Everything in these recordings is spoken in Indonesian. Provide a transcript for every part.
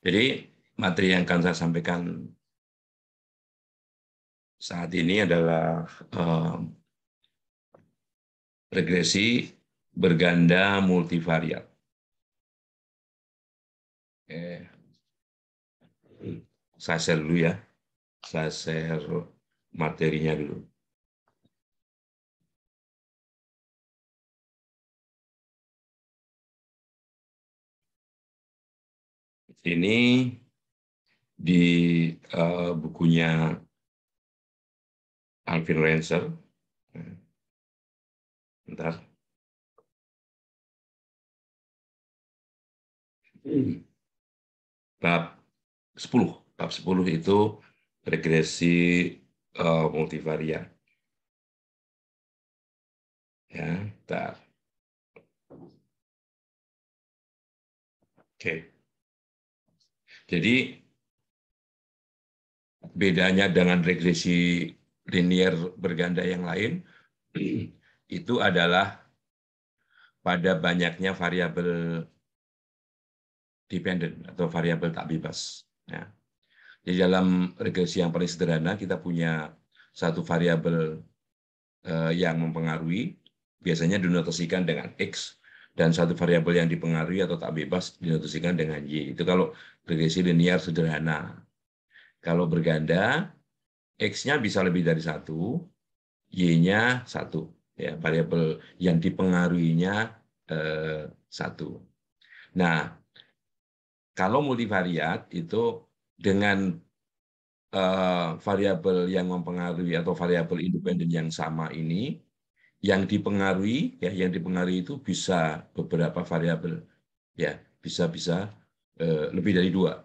Jadi materi yang akan saya sampaikan saat ini adalah regresi berganda multivariat. Saya share dulu ya. Saya share materinya dulu. Ini di bukunya Alvin Rancer. Bentar. Bab 10. Bab 10 itu regresi multivariat. Ya, bentar. Oke. Jadi bedanya dengan regresi linear berganda yang lain itu adalah pada banyaknya variabel dependent atau variabel tak bebas. Ya. Di dalam regresi yang paling sederhana kita punya satu variabel yang mempengaruhi, biasanya dinotasikan dengan X, dan satu variabel yang dipengaruhi atau tak bebas dinotasikan dengan Y. Itu kalau regresi linear sederhana. Kalau berganda, X-nya bisa lebih dari satu, Y-nya satu. Ya, variabel yang dipengaruhinya satu. Nah, kalau multivariat itu dengan variabel yang mempengaruhi atau variabel independen yang sama ini, yang dipengaruhi itu bisa beberapa variabel, ya bisa bisa lebih dari dua,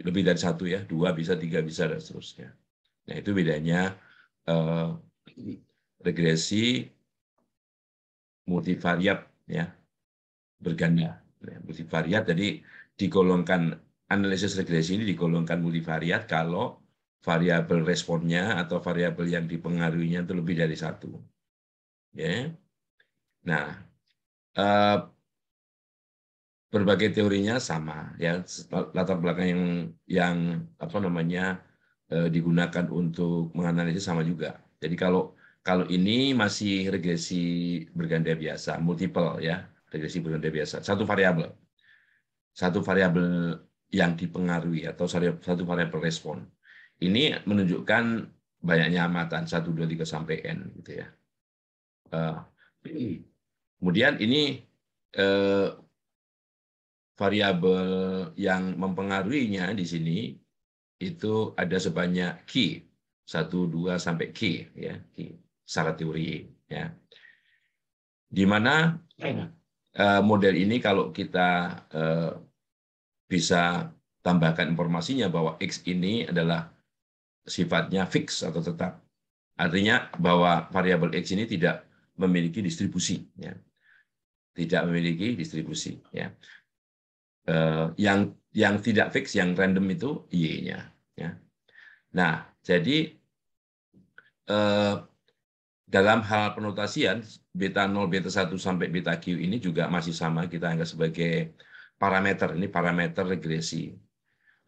lebih dari satu ya, dua bisa, tiga bisa dan seterusnya. Nah itu bedanya regresi multivariat ya berganda. Multivariat jadi digolongkan, analisis regresi ini digolongkan multivariat kalau variabel responnya atau variabel yang dipengaruhinya itu lebih dari satu. Ya. Nah, berbagai teorinya sama ya, latar belakang yang apa namanya digunakan untuk menganalisis sama juga. Jadi kalau kalau ini masih regresi berganda biasa, multiple ya, regresi berganda biasa, satu variabel yang dipengaruhi atau satu variabel respon. Ini menunjukkan banyaknya amatan 1, 2, 3 sampai n gitu ya. Kemudian ini variabel yang mempengaruhinya di sini itu ada sebanyak key 1, 2 sampai key ya, key secara teori ya. Di mana model ini kalau kita bisa tambahkan informasinya bahwa X ini adalah sifatnya fix atau tetap. Artinya bahwa variabel X ini tidak memiliki distribusi ya. Tidak memiliki distribusi ya. Yang tidak fix, yang random itu Y-nya. Ya. Nah, jadi dalam hal penotasian, beta 0, beta 1 sampai beta Q ini juga masih sama, kita anggap sebagai parameter. Ini parameter regresi.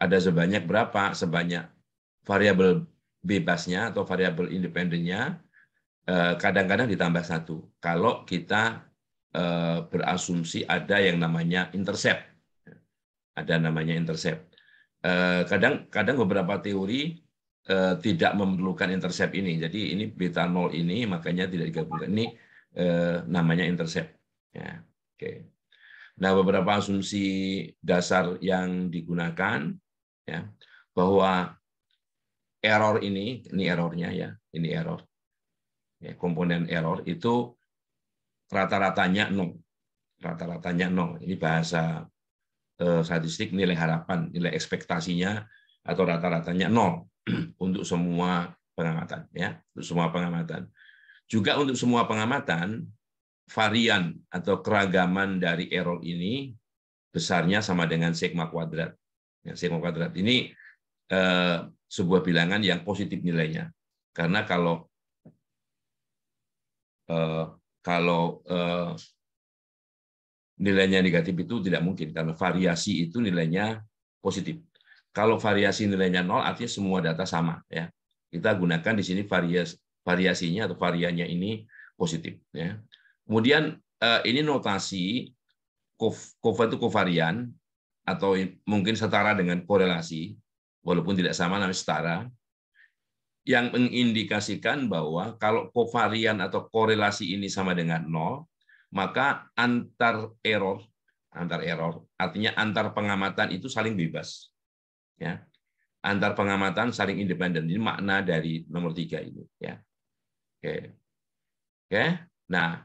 Ada sebanyak berapa? Sebanyak variabel bebasnya atau variabel independennya, kadang-kadang ditambah satu. Kalau kita berasumsi ada yang namanya intercept. Ada namanya intercept. Kadang beberapa teori tidak memerlukan intercept ini. Jadi ini beta 0 ini makanya tidak digabungkan. Ini namanya intercept. Ya, oke. Nah, beberapa asumsi dasar yang digunakan ya bahwa error ini errornya ya, ini error. Ya, komponen error itu rata-ratanya 0. Rata-ratanya 0. Ini bahasa statistik, nilai harapan, nilai ekspektasinya atau rata-ratanya 0 untuk semua pengamatan ya, untuk semua pengamatan. Juga untuk semua pengamatan, varian atau keragaman dari error ini besarnya sama dengan sigma kuadrat. Ya, sigma kuadrat ini sebuah bilangan yang positif nilainya. Karena kalau nilainya negatif itu tidak mungkin, karena variasi itu nilainya positif. Kalau variasi nilainya 0 artinya semua data sama ya. Kita gunakan di sini variasinya atau variannya ini positif ya. Kemudian ini notasi kovarian atau mungkin setara dengan korelasi, walaupun tidak sama namanya setara, yang mengindikasikan bahwa kalau kovarian atau korelasi ini sama dengan 0, maka antar error artinya antar pengamatan itu saling bebas. Ya. Antar pengamatan saling independen. Ini makna dari nomor 3 ini ya. Oke. Nah,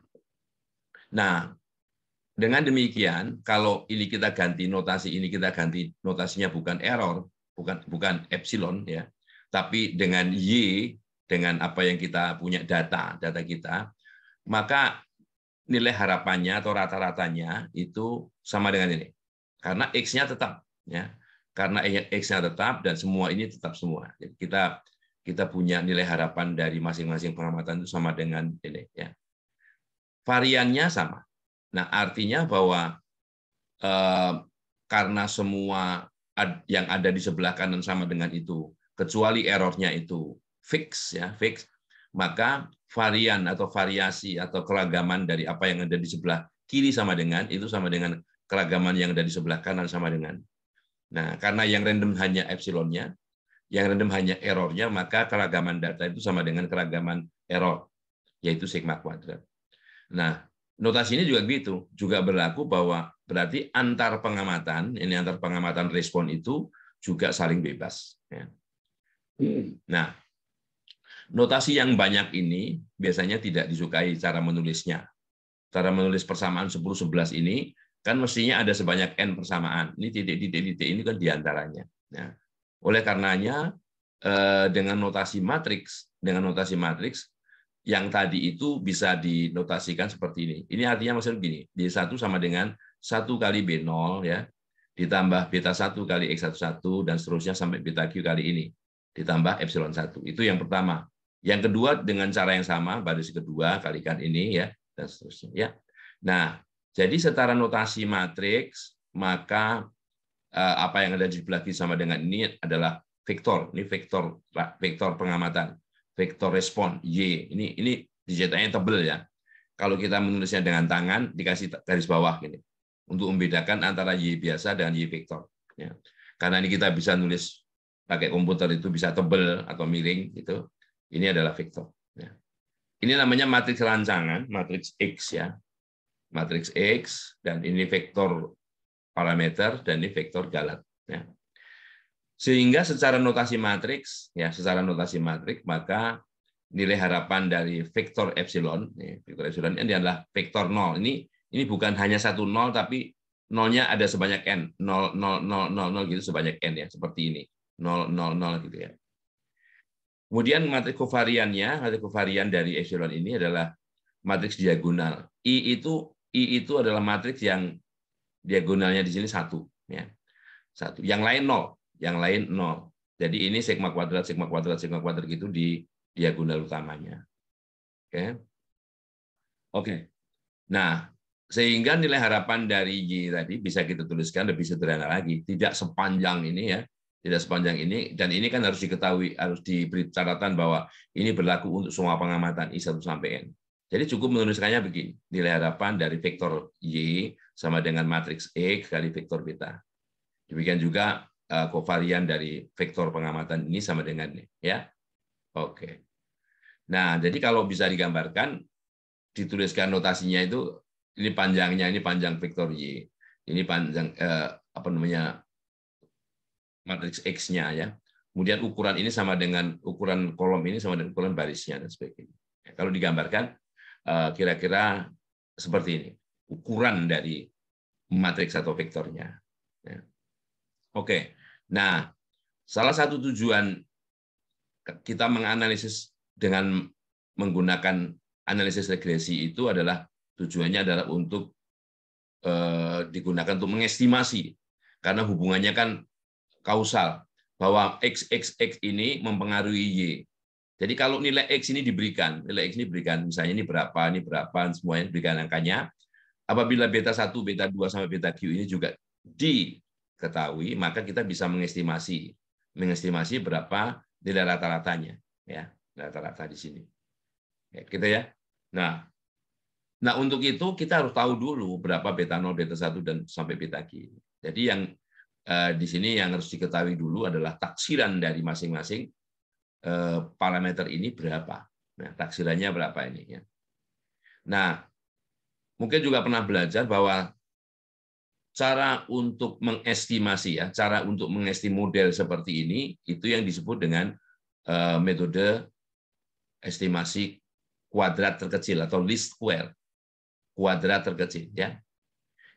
dengan demikian kalau ini kita ganti notasi ini, kita ganti notasinya bukan error, bukan epsilon ya, tapi dengan y, dengan apa yang kita punya data kita, maka nilai harapannya atau rata-ratanya itu sama dengan ini. Karena X-nya tetap ya. Karena X-nya tetap dan semua ini tetap semua. Jadi kita punya nilai harapan dari masing-masing pengamatan itu sama dengan ini ya. Variannya sama. Nah, artinya bahwa karena semua yang ada di sebelah kanan sama dengan itu, kecuali errornya itu fix ya, maka varian atau variasi atau keragaman dari apa yang ada di sebelah kiri sama dengan keragaman yang ada di sebelah kanan sama dengan. Nah, karena yang random hanya epsilonnya, yang random hanya errornya, maka keragaman data itu sama dengan keragaman error, yaitu sigma kuadrat. Nah, notasi ini juga begitu, juga berlaku bahwa berarti antar pengamatan respon itu juga saling bebas. Nah, notasi yang banyak ini biasanya tidak disukai cara menulisnya. Cara menulis persamaan 10-11 ini kan mestinya ada sebanyak n persamaan. Ini titik-titik ini kan diantaranya. Nah, oleh karenanya dengan notasi matriks yang tadi itu bisa dinotasikan seperti ini. Ini artinya maksudnya begini, D1 sama dengan 1 kali B0 ya, ditambah beta 1 kali X11 dan seterusnya sampai beta Q kali ini, ditambah epsilon 1. Itu yang pertama. Yang kedua dengan cara yang sama, baris kedua kalikan ini ya, dan seterusnya ya. Nah, jadi setara notasi matriks, maka apa yang ada di sebelah kiri sama dengan ini adalah vektor. Ini vektor pengamatan, vektor respon Y. Ini dicetaknya tebel ya. Kalau kita menulisnya dengan tangan, dikasih garis bawah gini untuk membedakan antara Y biasa dengan Y vektor. Ya. Karena ini kita bisa nulis pakai komputer itu bisa tebel atau miring gitu. Ini adalah vektor. Ya. Ini namanya matriks rancangan, matriks X ya. Matriks X, dan ini vektor parameter, dan ini vektor galat. Ya. Sehingga secara notasi matriks, maka nilai harapan dari vektor epsilon ini adalah vektor 0. Ini bukan hanya 1 0, tapi nolnya ada sebanyak n, 0 0 0 0 0 gitu sebanyak n ya, seperti ini, 0 0 0 gitu ya. Kemudian matriks kovarian dari epsilon ini adalah matriks diagonal. I itu adalah matriks yang diagonalnya di sini 1 ya. 1. Yang lain 0. Jadi ini sigma kuadrat gitu di diagonal utamanya. Oke. Nah, sehingga nilai harapan dari Y tadi bisa kita tuliskan lebih sederhana lagi, tidak sepanjang ini ya. Tidak sepanjang ini, dan ini kan harus diketahui, harus diberi catatan bahwa ini berlaku untuk semua pengamatan I1 sampai N. Jadi cukup menuliskannya begini, nilai harapan dari vektor Y sama dengan matriks X kali vektor beta. Demikian juga kovarian dari vektor pengamatan ini sama dengan ini. Ya. Oke. Nah, jadi kalau bisa digambarkan, dituliskan notasinya itu, ini panjangnya, ini panjang vektor Y. Ini panjang, matriks X-nya ya. Kemudian ukuran ini sama dengan ukuran kolom ini sama dengan ukuran barisnya dan sebagainya. Kalau digambarkan kira-kira seperti ini ukuran dari matriks atau vektornya. Oke. Nah, salah satu tujuan kita menganalisis dengan menggunakan analisis regresi itu adalah tujuannya adalah untuk digunakan untuk mengestimasi, karena hubungannya kan kausal, bahwa X ini mempengaruhi Y. Jadi kalau nilai X ini diberikan, misalnya ini berapa, semuanya diberikan angkanya, apabila beta 1, beta 2, sampai beta Q ini juga ketahui, maka kita bisa mengestimasi berapa nilai rata-ratanya, ya, rata-rata di sini. Ya, gitu ya. Nah, untuk itu kita harus tahu dulu berapa beta 0, beta 1 dan sampai beta Q. Jadi yang di sini yang harus diketahui dulu adalah taksiran dari masing-masing parameter ini berapa. Nah, taksirannya berapa ini ya. Nah, mungkin juga pernah belajar bahwa cara untuk mengestimasi cara untuk mengestimasi model seperti ini itu yang disebut dengan metode estimasi kuadrat terkecil atau least square, kuadrat terkecil ya.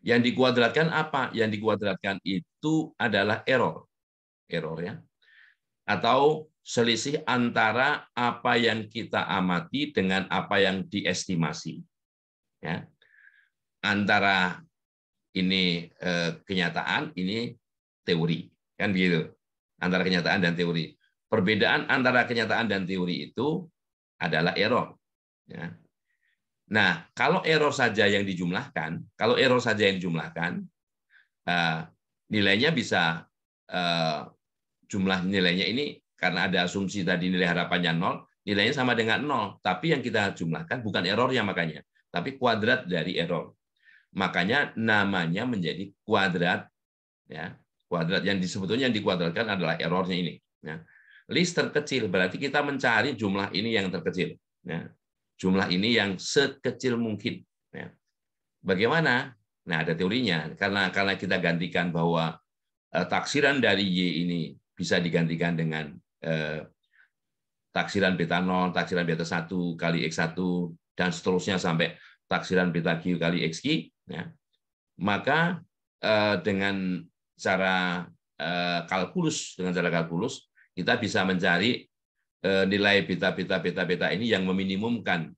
Yang dikuadratkan apa? Yang dikuadratkan itu adalah error ya. Atau selisih antara apa yang kita amati dengan apa yang diestimasi. Ya. Antara ini kenyataan, ini teori, kan begitu. Antara kenyataan dan teori. Perbedaan antara kenyataan dan teori itu adalah error. Ya. Nah, kalau error saja yang dijumlahkan, nilainya bisa jumlah nilainya ini karena ada asumsi tadi nilai harapannya 0, nilainya sama dengan 0. Tapi yang kita jumlahkan bukan errornya makanya, tapi kuadrat dari error. Makanya namanya menjadi kuadrat, ya. Kuadrat yang sebetulnya yang dikuadratkan adalah errornya ini. Ya. List terkecil berarti kita mencari jumlah ini yang terkecil. Ya. Jumlah ini yang sekecil mungkin. Ya. Bagaimana? Nah, ada teorinya. Karena kita gantikan bahwa taksiran dari Y ini bisa digantikan dengan taksiran beta 0, taksiran beta 1 kali X1, dan seterusnya sampai taksiran beta Q kali XQ. Ya. Maka dengan cara kalkulus, kita bisa mencari nilai beta ini yang meminimumkan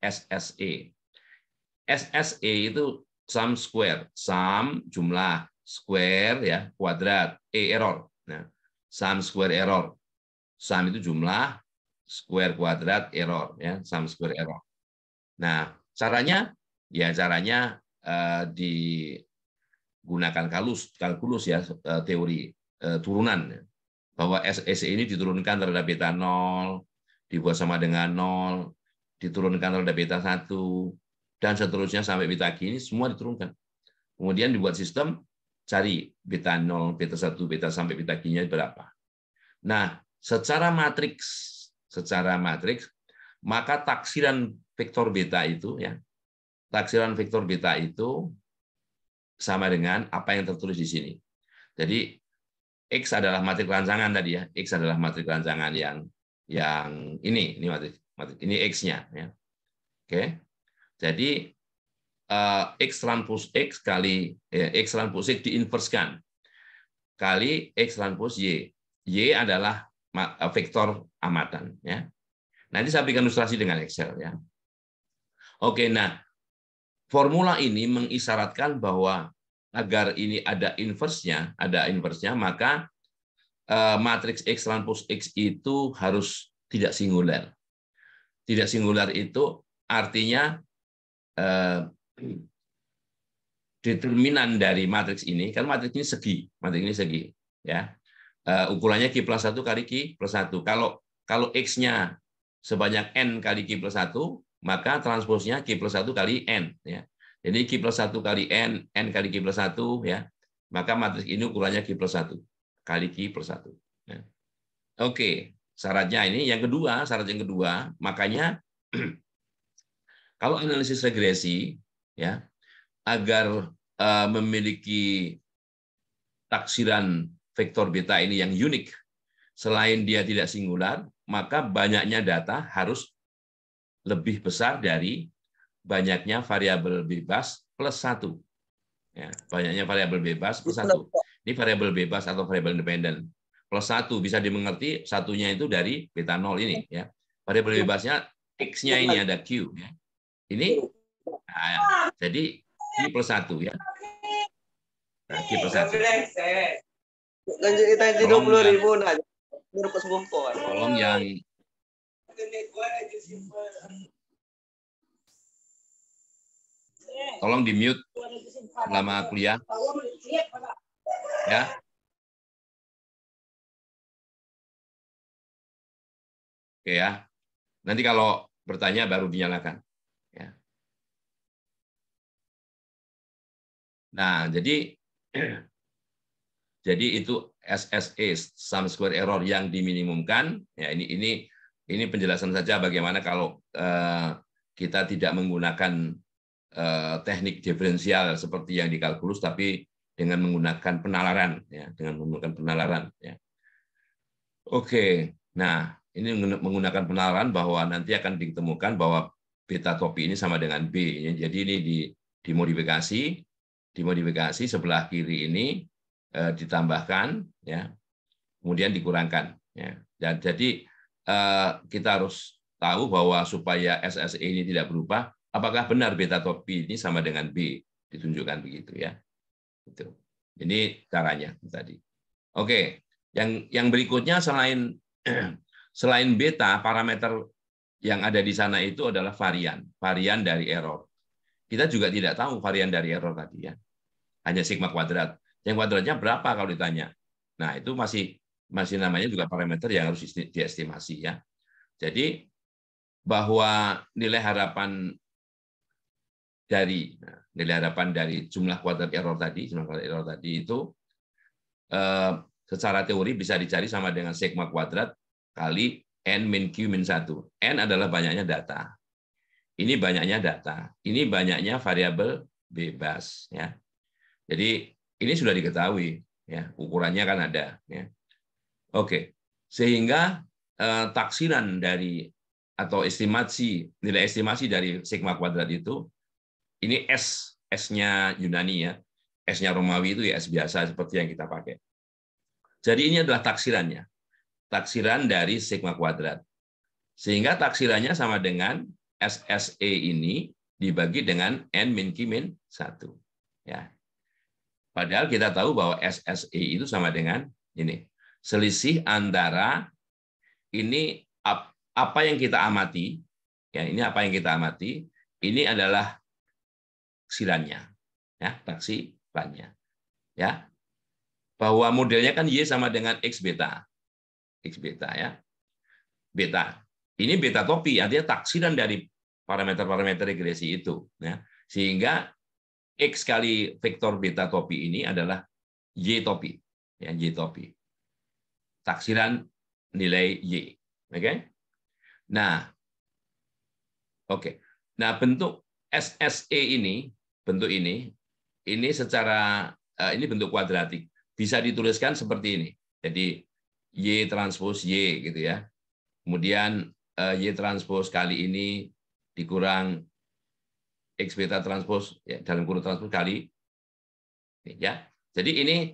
SSE. SSE itu sum square, sum jumlah, square ya kuadrat, error. Nah, sum square error. Sum itu jumlah, square kuadrat error ya, sum square error. Nah, caranya digunakan kalkulus ya, teori turunan bahwa SSE ini diturunkan terhadap beta 0 dibuat sama dengan 0, diturunkan terhadap beta 1 dan seterusnya sampai beta Q ini semua diturunkan. Kemudian dibuat sistem cari beta 0, beta 1, beta sampai beta Q-nya berapa. Nah, secara matriks maka taksiran vektor beta itu ya. Taksiran vektor beta itu sama dengan apa yang tertulis di sini. Jadi X adalah matriks rancangan tadi ya. X adalah matriks rancangan yang ini matriks ini X-nya ya. Oke. Jadi X transpos X kali X transpos X diinverskan kali X transpos Y. Y adalah vektor amatan ya. Nanti saya berikan ilustrasi dengan Excel ya. Oke, nah formula ini mengisyaratkan bahwa agar ini ada inversnya, maka matriks X transpos X itu harus tidak singular. Tidak singular itu artinya determinan dari matriks ini, kan matriks ini segi, ya. Ukurannya Q plus 1 kali Q plus 1. Kalau X-nya sebanyak N kali Q plus 1, maka transposnya Q plus 1 kali N. Ya. Jadi Q plus 1 kali N, N kali Q plus 1, ya. Maka matriks ini ukurannya Q plus 1 kali Q plus 1. Ya. Oke, syarat yang kedua, makanya kalau analisis regresi, ya, agar memiliki taksiran vektor beta ini yang unik, selain dia tidak singular, maka banyaknya data harus lebih besar dari banyaknya variabel bebas plus 1. Ya, banyaknya variabel bebas plus 1. Ini variabel bebas atau variabel independen. Plus 1 bisa dimengerti, satunya itu dari beta 0 ini. Ya. Variabel bebasnya X-nya ini ada Q. Ya. Ini, nah, jadi Q plus 1. Ya. Nah, Q plus 1. Tolong yang tolong di mute selama kuliah. Ya. Oke ya. Nanti kalau bertanya baru dinyalakan. Ya. Nah, jadi itu SSE, sum square error yang diminimumkan. Ya, ini penjelasan saja bagaimana kalau kita tidak menggunakan teknik diferensial seperti yang di kalkulus, tapi dengan menggunakan penalaran, ya, dengan menggunakan penalaran. Ya. Oke, nah ini menggunakan penalaran bahwa nanti akan ditemukan bahwa beta topi ini sama dengan B. Jadi ini dimodifikasi, dimodifikasi sebelah kiri ini ditambahkan, ya, kemudian dikurangkan. Ya. Dan jadi kita harus tahu bahwa supaya SSE ini tidak berubah, apakah benar beta topi ini sama dengan B, ditunjukkan begitu ya. Itu. Ini caranya tadi. Oke, yang berikutnya selain beta, parameter yang ada di sana itu adalah varian dari error. Kita juga tidak tahu varian dari error tadi ya. Hanya sigma kuadrat. Yang kuadratnya berapa kalau ditanya? Nah, itu masih namanya juga parameter yang harus diestimasi ya. Jadi bahwa nilai harapan dari jumlah kuadrat error tadi, itu secara teori bisa dicari sama dengan sigma kuadrat kali n min q min 1. N adalah banyaknya data. Ini banyaknya data. Ini banyaknya variabel bebas ya. Jadi ini sudah diketahui ya, ukurannya kan ada ya. Oke. Sehingga taksiran dari atau nilai estimasi dari sigma kuadrat itu ini S-nya Yunani ya. S-nya Romawi itu ya S biasa seperti yang kita pakai. Jadi ini adalah taksirannya. Taksiran dari sigma kuadrat. Sehingga taksirannya sama dengan SSE ini dibagi dengan N min Q min 1. Ya. Padahal kita tahu bahwa SSE itu sama dengan ini. Selisih antara ini apa yang kita amati, ya ini apa yang kita amati, ini adalah taksirannya. Ya, taksirannya. Ya. Bahwa modelnya kan Y sama dengan X beta. X beta ya. Beta. Ini beta topi, artinya taksiran dari parameter-parameter regresi itu. Ya. Sehingga X kali vektor beta topi ini adalah Y topi. Ya, Y topi. Taksiran nilai Y. Oke? Nah, oke. Nah, bentuk SSE ini secara ini bentuk kuadratik. Bisa dituliskan seperti ini. Jadi Y transpos Y gitu ya. Kemudian Y transpos kali ini dikurang X beta transpos ya, dalam kurung transpos kali ya. Jadi ini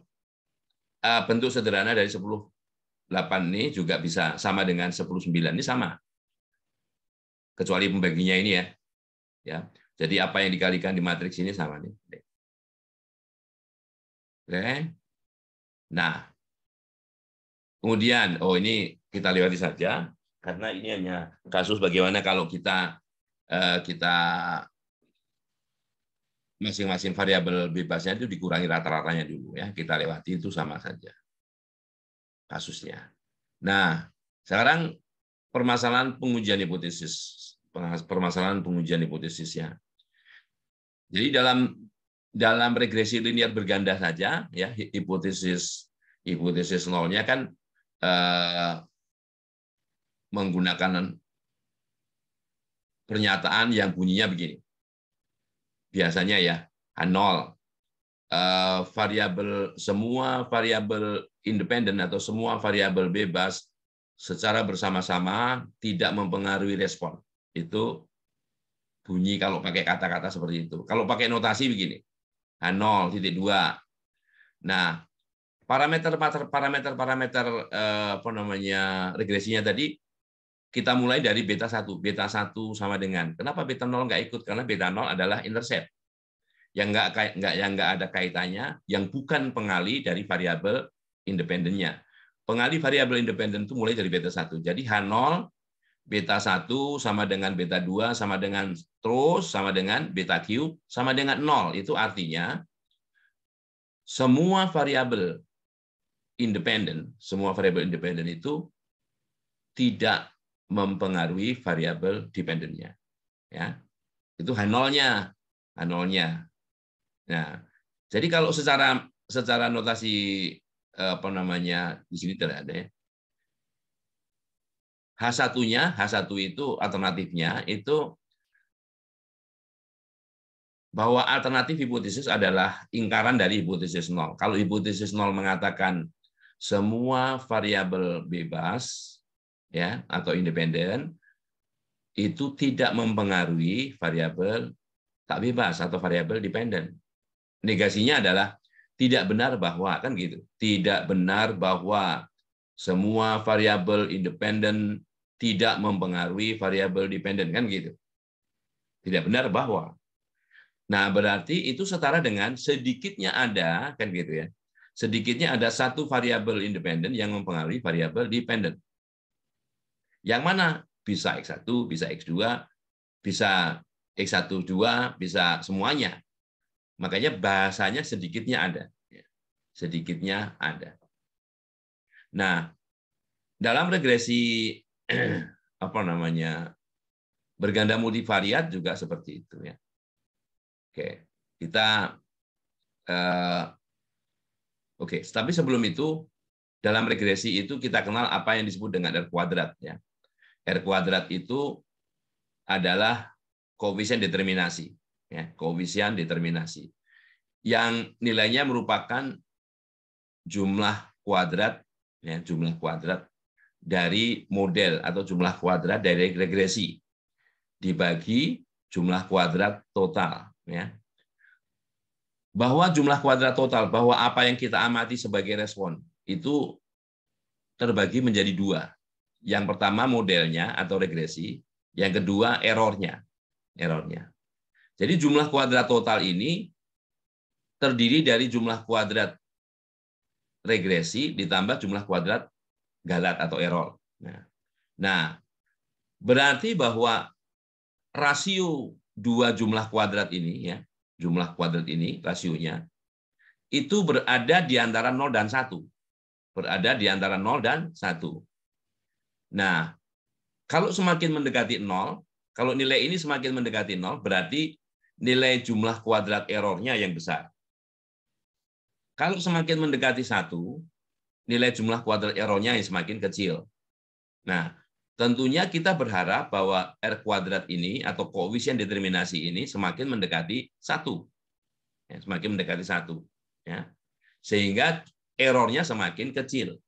bentuk sederhana dari 10/8 ini juga bisa sama dengan 10/9 ini sama. Kecuali pembaginya ini ya. Ya. Jadi apa yang dikalikan di matriks ini sama nih. Oke. Nah, kemudian ini kita lewati saja karena ini hanya kasus bagaimana kalau kita masing-masing variabel bebasnya itu dikurangi rata-ratanya dulu ya. Kita lewati itu sama saja kasusnya. Nah, sekarang permasalahan pengujian hipotesisnya. Jadi dalam regresi linear berganda saja ya, hipotesis nolnya kan menggunakan pernyataan yang bunyinya begini. Biasanya ya, H0 semua variabel independen atau semua variabel bebas secara bersama-sama tidak mempengaruhi respon. Itu bunyi kalau pakai kata-kata seperti itu. Kalau pakai notasi begini, H0,2. Nah, parameter apa namanya regresinya tadi kita mulai dari beta 1. Beta 1 sama dengan. Kenapa beta 0 nggak ikut? Karena beta 0 adalah intercept. Yang nggak ada kaitannya, yang bukan pengali dari variabel independennya. Pengali variabel independen itu mulai dari beta 1. Jadi H0, beta 1 sama dengan beta 2 sama dengan terus sama dengan beta Q sama dengan 0. Itu artinya semua variabel independen itu tidak mempengaruhi variabel dependennya. Ya, itu H0-nya. Nah, jadi kalau secara notasi di sini tidak ada ya. H1 itu alternatifnya itu bahwa alternatif hipotesis adalah ingkaran dari hipotesis nol. Kalau hipotesis nol mengatakan semua variabel bebas ya atau independen itu tidak mempengaruhi variabel tak bebas atau variabel dependen. Negasinya adalah tidak benar bahwa kan gitu. Tidak benar bahwa semua variabel independen tidak mempengaruhi variabel dependen kan gitu. Tidak benar bahwa. Nah, berarti itu setara dengan sedikitnya ada kan gitu ya. Sedikitnya ada satu variabel independen yang mempengaruhi variabel dependen. Yang mana? Bisa X1, bisa X2, bisa X1, 2, bisa semuanya. Makanya bahasanya sedikitnya ada. Sedikitnya ada. Nah, dalam regresi berganda multivariat juga seperti itu ya. Oke, tapi sebelum itu dalam regresi itu kita kenal apa yang disebut dengan R kuadrat ya. R kuadrat itu adalah koefisien determinasi ya, koefisien determinasi yang nilainya merupakan jumlah kuadrat ya, jumlah kuadrat dari model atau jumlah kuadrat dari regresi dibagi jumlah kuadrat total ya. Bahwa jumlah kuadrat total, bahwa apa yang kita amati sebagai respon itu terbagi menjadi dua. Yang pertama modelnya atau regresi, yang kedua errornya. Jadi jumlah kuadrat total ini terdiri dari jumlah kuadrat regresi ditambah jumlah kuadrat galat atau error. Nah, berarti bahwa rasio dua jumlah kuadrat ini ya, jumlah kuadrat ini rasionya itu berada di antara 0 dan 1. Berada di antara 0 dan 1. Nah, kalau semakin mendekati 0, kalau nilai ini semakin mendekati 0, berarti nilai jumlah kuadrat errornya yang besar. Kalau semakin mendekati 1, nilai jumlah kuadrat errornya yang semakin kecil. Nah, tentunya kita berharap bahwa R kuadrat ini atau koefisien determinasi ini semakin mendekati 1. Ya, semakin mendekati 1. Ya. Sehingga errornya semakin kecil.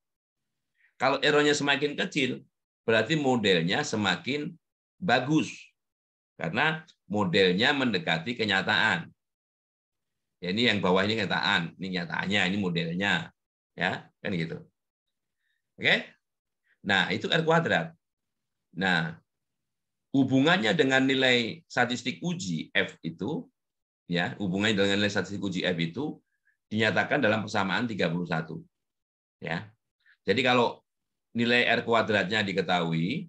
Kalau errornya semakin kecil, berarti modelnya semakin bagus. Karena modelnya mendekati kenyataan. Ya, ini yang bawah ini kenyataan, ini nyataannya, ini modelnya. Ya, kan gitu. Oke? Nah, itu R kuadrat. Nah, hubungannya dengan nilai statistik uji F itu, ya, hubungannya dengan nilai statistik uji F itu dinyatakan dalam persamaan 31. Ya. Jadi kalau nilai R kuadratnya diketahui,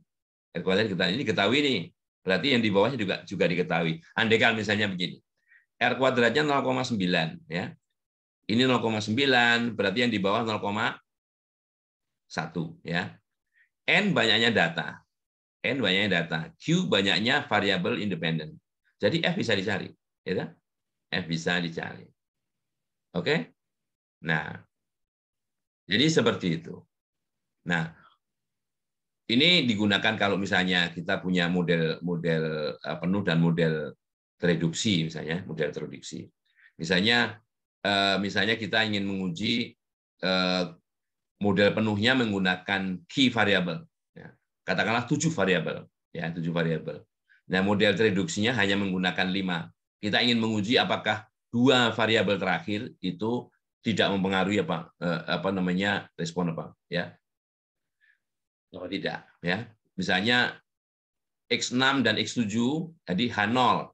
R kuadrat ini diketahui nih, berarti yang di bawahnya juga diketahui. Andaikan misalnya begini, R kuadratnya 0,9 ya. Ini 0,9 berarti yang di bawah 0,1 ya. N banyaknya data. Q banyaknya variabel independen. Jadi F bisa dicari, ya kan? F bisa dicari. Oke? Nah, jadi seperti itu. Nah, ini digunakan kalau misalnya kita punya model penuh dan model tereduksi, misalnya model tereduksi. Misalnya kita ingin menguji model penuhnya menggunakan key variable. Katakanlah 7 variabel, ya 7 variabel. Nah, model tereduksinya hanya menggunakan 5. Kita ingin menguji apakah 2 variabel terakhir itu tidak mempengaruhi respon apa, ya. Oh, tidak, ya. Misalnya X6 dan X7 jadi H0.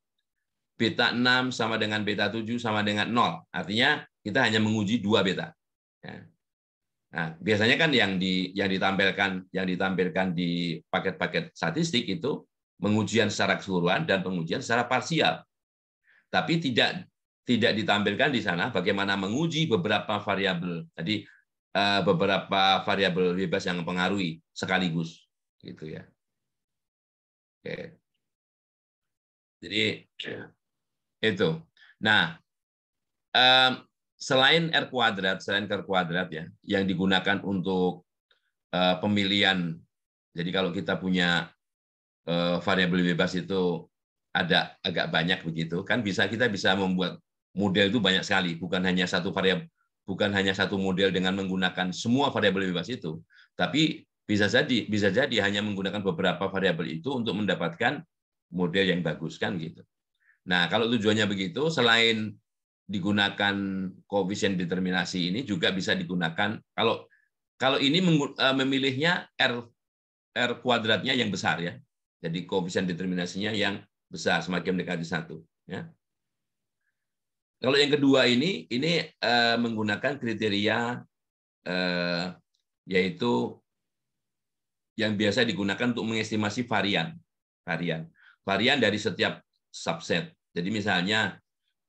Beta 6 sama dengan beta 7 sama dengan 0. Artinya kita hanya menguji 2 beta. Ya. Nah, biasanya kan yang ditampilkan di paket-paket statistik itu pengujian secara keseluruhan dan pengujian secara parsial. Tapi tidak ditampilkan di sana bagaimana menguji beberapa variabel. Jadi beberapa variabel bebas yang mempengaruhi sekaligus, gitu ya. Oke. Jadi itu. Nah, selain R kuadrat, ya, yang digunakan untuk pemilihan. Jadi kalau kita punya variabel bebas itu ada agak banyak begitu, kan kita bisa membuat model itu banyak sekali, bukan hanya satu variabel, bukan hanya satu model dengan menggunakan semua variabel bebas itu, tapi bisa jadi hanya menggunakan beberapa variabel itu untuk mendapatkan model yang bagus kan gitu. Nah, kalau tujuannya begitu, selain digunakan koefisien determinasi ini juga bisa digunakan kalau ini memilihnya R kuadratnya yang besar ya. Jadi koefisien determinasinya yang besar semakin mendekati 1 ya. Kalau yang kedua ini menggunakan kriteria yaitu yang biasa digunakan untuk mengestimasi varian dari setiap subset. Jadi misalnya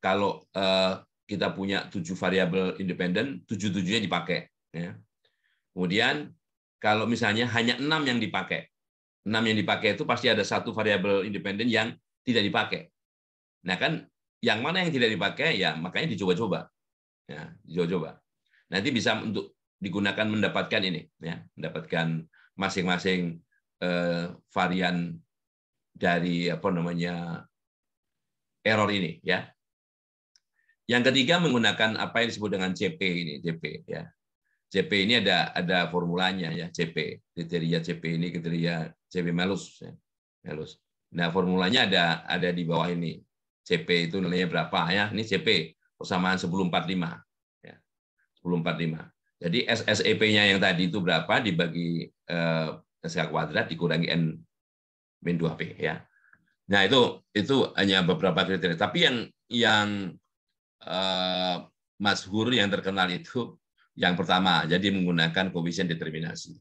kalau kita punya 7 variabel independen, 7-7-nya dipakai. Ya. Kemudian kalau misalnya hanya 6 yang dipakai, 6 yang dipakai itu pasti ada satu variabel independen yang tidak dipakai. Nah kan yang mana yang tidak dipakai ya makanya dicoba-coba. Ya, dicoba-coba. Nanti bisa untuk digunakan mendapatkan ini, ya, mendapatkan masing-masing varian dari error ini, ya. Yang ketiga menggunakan apa yang disebut dengan CP ini, CP, ya. CP ini ada formulanya ya, CP, kriteria CP ini kriteria CP Malus, ya. Malus. Nah formulanya ada di bawah ini. CP itu nilainya berapa ya? Ini CP persamaan 1045, ya. 1045. Jadi SSEP-nya yang tadi itu berapa dibagi SK kuadrat dikurangi N-2P ya. Nah, itu hanya beberapa kriteria. Tapi yang masyhur yang terkenal itu yang pertama, jadi menggunakan koefisien determinasi.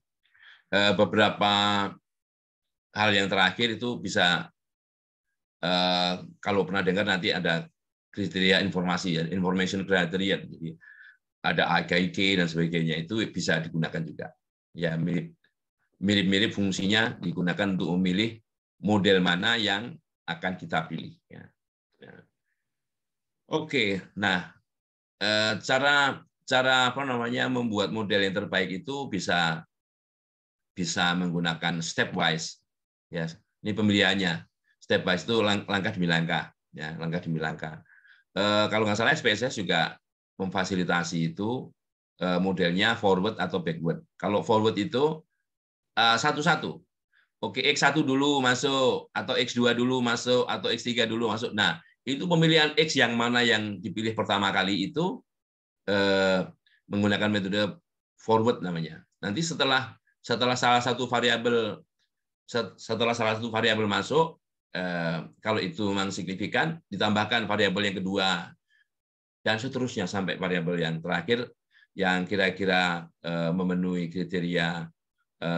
Beberapa hal yang terakhir itu bisa kalau pernah dengar nanti ada kriteria informasi ya, information criteria. Jadi ada AKIK dan sebagainya itu bisa digunakan juga. Ya mirip-mirip fungsinya digunakan untuk memilih model mana yang akan kita pilih. Ya. Oke, nah cara membuat model yang terbaik itu bisa menggunakan stepwise. Ya, ini pemilihannya. Stepwise itu langkah demi langkah. Ya, langkah demi langkah. Kalau nggak salah SPSS juga memfasilitasi itu modelnya forward atau backward. Kalau forward itu satu-satu. Oke, X1 dulu masuk, atau X2 dulu masuk, atau X3 dulu masuk. Nah, itu pemilihan X yang mana yang dipilih pertama kali itu menggunakan metode forward namanya. Nanti setelah salah satu variabel masuk, kalau itu memang signifikan, ditambahkan variabel yang kedua, dan seterusnya sampai variabel yang terakhir yang kira-kira memenuhi kriteria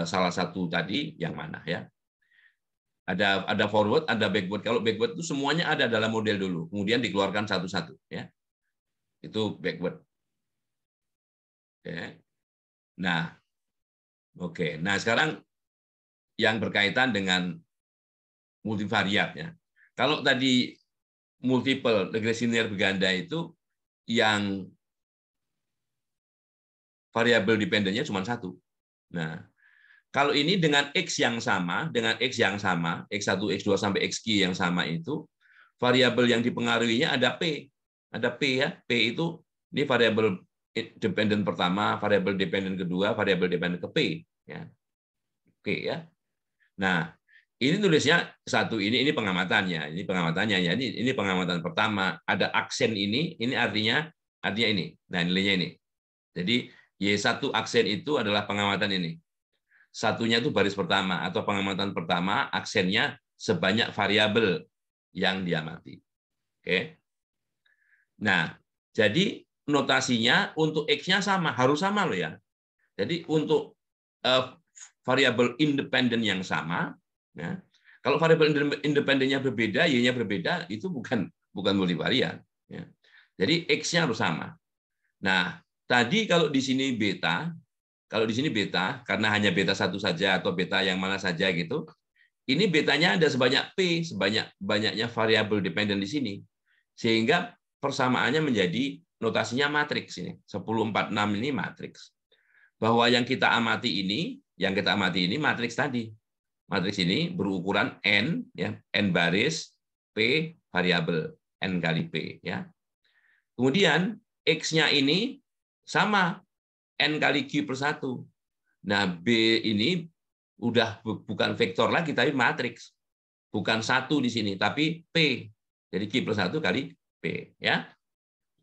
salah satu tadi yang mana ya. Ada forward, ada backward. Kalau backward itu semuanya ada dalam model dulu, kemudian dikeluarkan satu-satu ya. Itu backward. Oke. Nah, oke. Nah, sekarang yang berkaitan dengan multivariat ya. Kalau tadi multiple regresi linear berganda itu yang variabel dependennya cuma satu. Nah, kalau ini dengan X yang sama, X1, X2, sampai XQ yang sama itu, variabel yang dipengaruhinya ada P. Ada P ya. P itu ini variabel dependen pertama, variabel dependen kedua, variabel dependen ke P. Ya. Oke ya. Nah, ini tulisnya satu ini pengamatannya. Ini pengamatannya ya. Ini pengamatan pertama. Ada aksen ini artinya ini. Nah, nilainya ini. Jadi Y1 aksen itu adalah pengamatan ini. Satunya itu baris pertama atau pengamatan pertama, aksennya sebanyak variabel yang diamati. Oke. Nah, jadi notasinya untuk X-nya sama, harus sama loh ya. Jadi untuk variabel independen yang sama, ya, kalau variabel independennya berbeda, Y-nya berbeda, itu bukan multivariat. Ya. Jadi X-nya harus sama. Nah, tadi kalau di sini beta, karena hanya beta 1 saja atau beta yang mana saja gitu, ini betanya ada sebanyak P, sebanyak-banyaknya variabel dependen di sini. Sehingga persamaannya menjadi notasinya matriks ini. 10, 4, 6 ini matriks. Bahwa yang kita amati ini matriks tadi. Matriks ini berukuran N, ya, N baris, P variabel, N kali P. Ya. Kemudian X-nya ini sama, N kali Q per 1. Nah, B ini udah bukan vektor lagi, tapi matriks. Bukan 1 di sini, tapi P. Jadi Q per 1 kali P. Ya.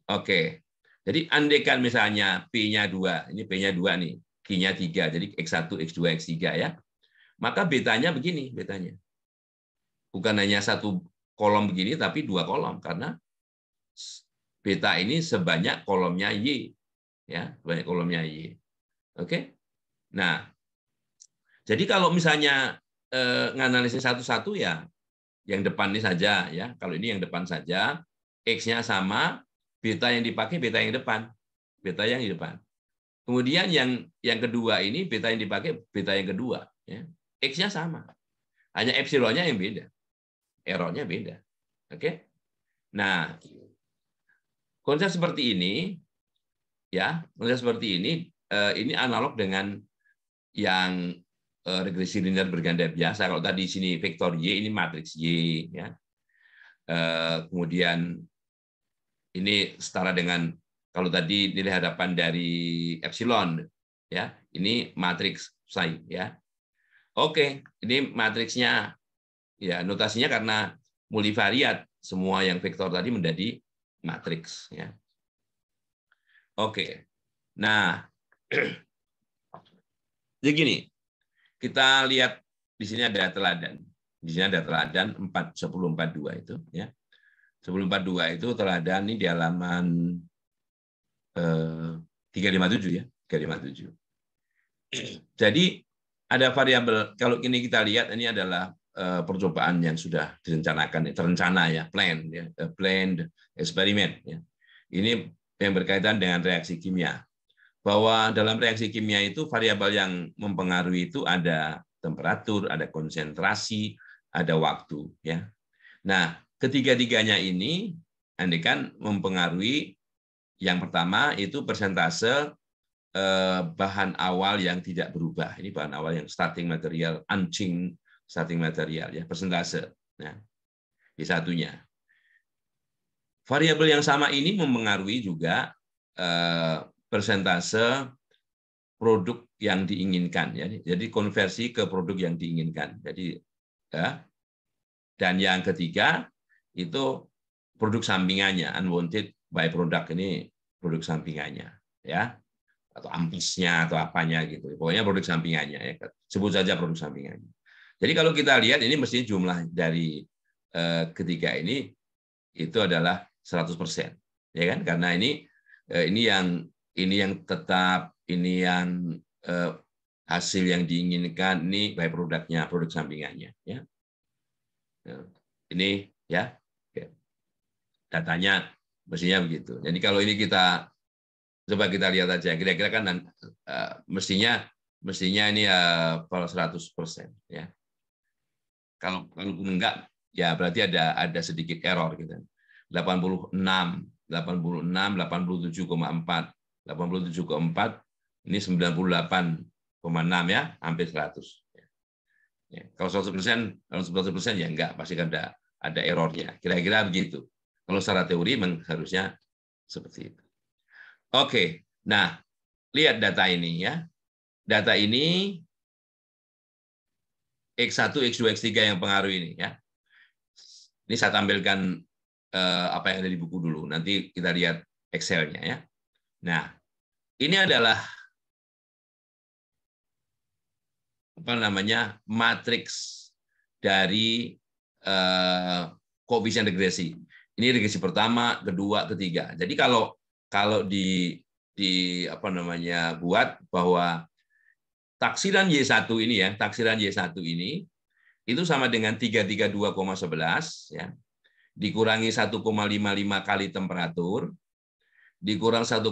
Oke. Jadi andaikan misalnya P-nya 2, ini P-nya 2 nih, Q-nya 3, jadi X1, X2, X3 ya. Maka betanya begini, betanya. Bukan hanya 1 kolom begini, tapi 2 kolom, karena beta ini sebanyak kolomnya Y. Ya, sebanyak kolomnya Y. Oke? Nah, jadi kalau misalnya nganalisis satu-satu ya, yang depan ini saja. Ya, kalau ini yang depan saja, X-nya sama, beta yang dipakai beta yang depan. Beta yang di depan. Kemudian yang kedua ini, beta yang dipakai beta yang kedua. Ya. X-nya sama. Hanya epsilonnya yang beda. Errornya beda. Oke? Nah, konsep seperti ini, ya, konsep seperti ini analog dengan yang regresi linear berganda biasa. Kalau tadi di sini vektor Y, ini matriks Y. Ya. Kemudian ini setara dengan kalau tadi nilai hadapan dari epsilon, ya, ini matriks psi, ya. Oke, ini matriksnya, ya, notasinya karena multivariat, semua yang vektor tadi menjadi matriks, ya. Oke, nah, jadi gini, kita lihat di sini ada teladan, di sini ada teladan 1042 itu, ya. 1042 itu teladan ini di halaman 357 ya, 357. Jadi ada variabel, kalau ini kita lihat ini adalah percobaan yang sudah direncanakan, terencana ya, planned eksperimen ya. Ini yang berkaitan dengan reaksi kimia. Bahwa dalam reaksi kimia itu variabel yang mempengaruhi itu ada temperatur, ada konsentrasi, ada waktu ya. Nah, ketiga-tiganya ini andaikan mempengaruhi, yang pertama itu persentase bahan awal yang tidak berubah. Ini bahan awal yang starting material, unchanged starting material, ya, persentase. Nah, di satunya. Variabel yang sama ini mempengaruhi juga persentase produk yang diinginkan, ya. Jadi konversi ke produk yang diinginkan. Jadi, ya. Dan yang ketiga itu produk sampingannya, unwanted byproduct, ini produk sampingannya, ya. Atau ampisnya atau apanya gitu. Pokoknya produk sampingannya, ya. Sebut saja produk sampingannya. Jadi kalau kita lihat ini mesti jumlah dari ketiga ini itu adalah 100%, ya kan? Karena ini yang tetap, ini yang hasil yang diinginkan, ini byproduct-nya, produk sampingannya, ya. Ini ya datanya mestinya begitu. Jadi kalau ini kita coba kita lihat aja, kira-kira kan mestinya ini 100% ya. Kalau enggak ya berarti ada sedikit error gitu. 86, 87,4, 87,4 ini 98,6 ya, hampir 100. Ya, kalau 100% ya enggak, pasti ada errornya. Kira-kira begitu. Kalau secara teori harusnya seperti itu. Oke, nah lihat data ini ya. Data ini X1, X2, X3 yang pengaruh ini ya. Ini saya tampilkan apa yang ada di buku dulu. Nanti kita lihat Excel-nya ya. Nah, ini adalah apa namanya matriks dari koefisien regresi. Ini regresi pertama, kedua, ketiga. Jadi kalau di apa namanya buat bahwa taksiran Y1 ini ya, taksiran Y1 ini itu sama dengan 332,11 ya. Dikurangi 1,55 kali temperatur dikurang 1,42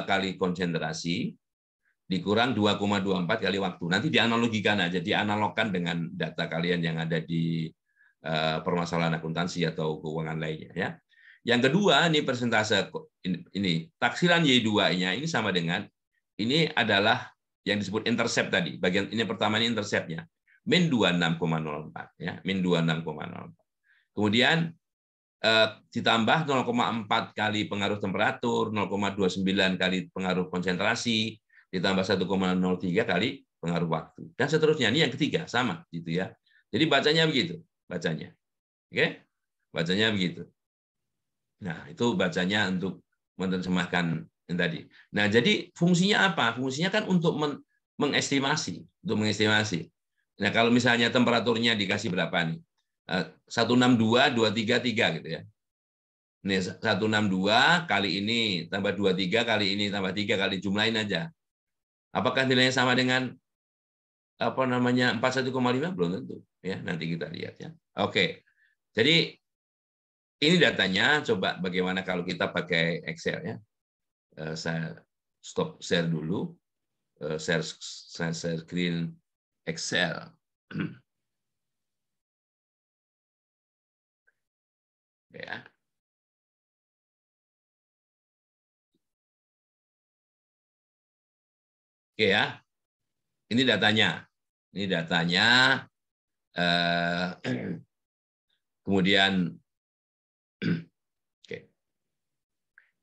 kali konsentrasi, dikurang 2,24 kali waktu. Nanti dianalogikan aja, dianalogkan dengan data kalian yang ada di permasalahan akuntansi atau keuangan lainnya. Ya. Yang kedua, ini persentase ini taksiran Y2-nya ini sama dengan ini adalah yang disebut intercept tadi. Bagian ini pertama ini interceptnya min 26,04 ya, min 26,04. Kemudian ditambah 0,4 kali pengaruh temperatur, 0,29 kali pengaruh konsentrasi, ditambah 1,03 kali pengaruh waktu dan seterusnya. Ini yang ketiga sama gitu ya. Jadi bacanya begitu, bacanya. Oke? Bacanya begitu. Nah, itu bacanya untuk menerjemahkan yang tadi. Nah, jadi fungsinya apa? Fungsinya kan untuk mengestimasi, untuk mengestimasi. Nah, kalau misalnya temperaturnya dikasih berapa nih? 162, 233 gitu ya. Nih 162 kali ini tambah 23 kali ini tambah 3 kali jumlahin aja. Apakah nilainya sama dengan apa namanya 41,5? Belum tentu ya, nanti kita lihat ya. Oke. Jadi ini datanya, coba bagaimana kalau kita pakai Excel ya. Saya stop share dulu. Share screen Excel. Ya. Oke ya. Ini datanya. Ini datanya. Kemudian oke.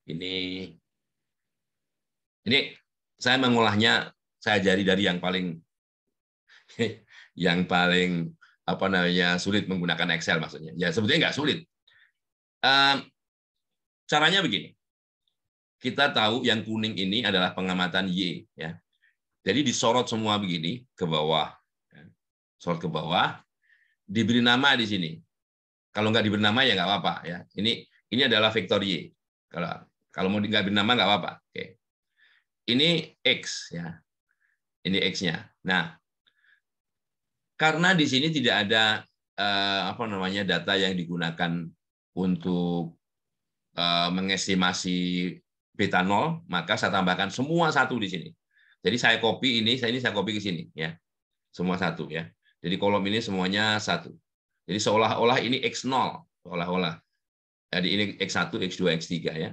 Ini saya mengolahnya, saya ajari dari yang paling apa namanya sulit menggunakan Excel maksudnya. Ya sebetulnya nggak sulit. Caranya begini. Kita tahu yang kuning ini adalah pengamatan Y ya. Jadi disorot semua begini ke bawah. Sorot ke bawah, diberi nama di sini. Kalau nggak diberi nama ya nggak apa-apa ya. Ini adalah vektor Y. Kalau mau nggak beri nama nggak apa-apa. Oke. Ini X ya. Ini X-nya. Nah, karena di sini tidak ada apa namanya data yang digunakan untuk mengestimasi beta 0, maka saya tambahkan semua satu di sini. Jadi saya copy ini saya copy ke sini ya. Semua satu ya. Jadi kolom ini semuanya satu. Jadi seolah-olah ini X0, seolah-olah. Jadi ini X1, X2, X3 ya.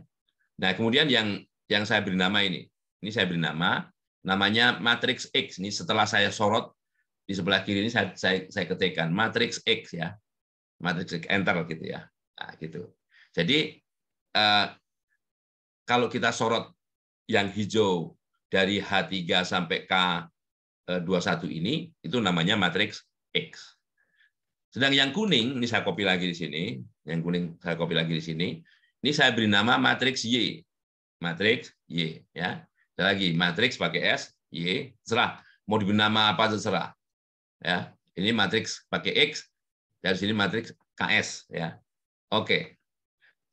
Nah, kemudian yang saya beri nama ini saya beri namanya matriks X. Ini setelah saya sorot di sebelah kiri ini saya ketikkan matriks X ya. Matriks X, enter gitu ya. Nah, gitu. Jadi kalau kita sorot yang hijau dari H3 sampai K21 ini, itu namanya matriks X. Sedang yang kuning, ini saya copy lagi di sini, yang kuning saya copy lagi di sini, ini saya beri nama matriks Y. Matriks Y. Ya. Ada lagi, matriks pakai S, Y, terserah. Mau diberi nama apa terserah. Ya. Ini matriks pakai X, dari sini matriks KS. Ya. Oke.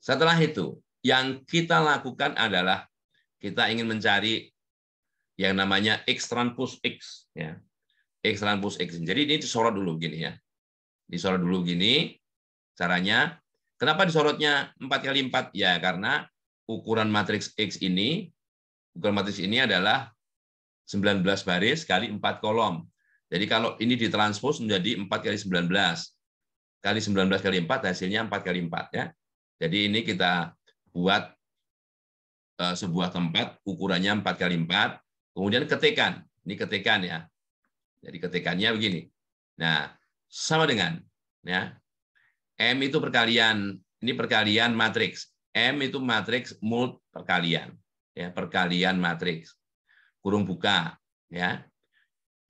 Setelah itu, yang kita lakukan adalah kita ingin mencari yang namanya X transpose X. Ya. X transpose X. Jadi ini disorot dulu gini ya. Disorot dulu gini caranya. Kenapa disorotnya 4x4? Ya, karena ukuran matriks X ini, adalah 19 baris kali 4 kolom. Jadi kalau ini ditranspos menjadi 4 kali 19. Kali 19 kali 4 hasilnya 4 kali 4 ya. Jadi ini kita buat sebuah tempat ukurannya 4 kali 4, kemudian ketikan. Ini ketikan ya. Jadi ketikannya begini. Nah, sama dengan ya. M itu perkalian, ini perkalian matriks. M itu matriks mult perkalian. Ya, perkalian matriks. Kurung buka ya.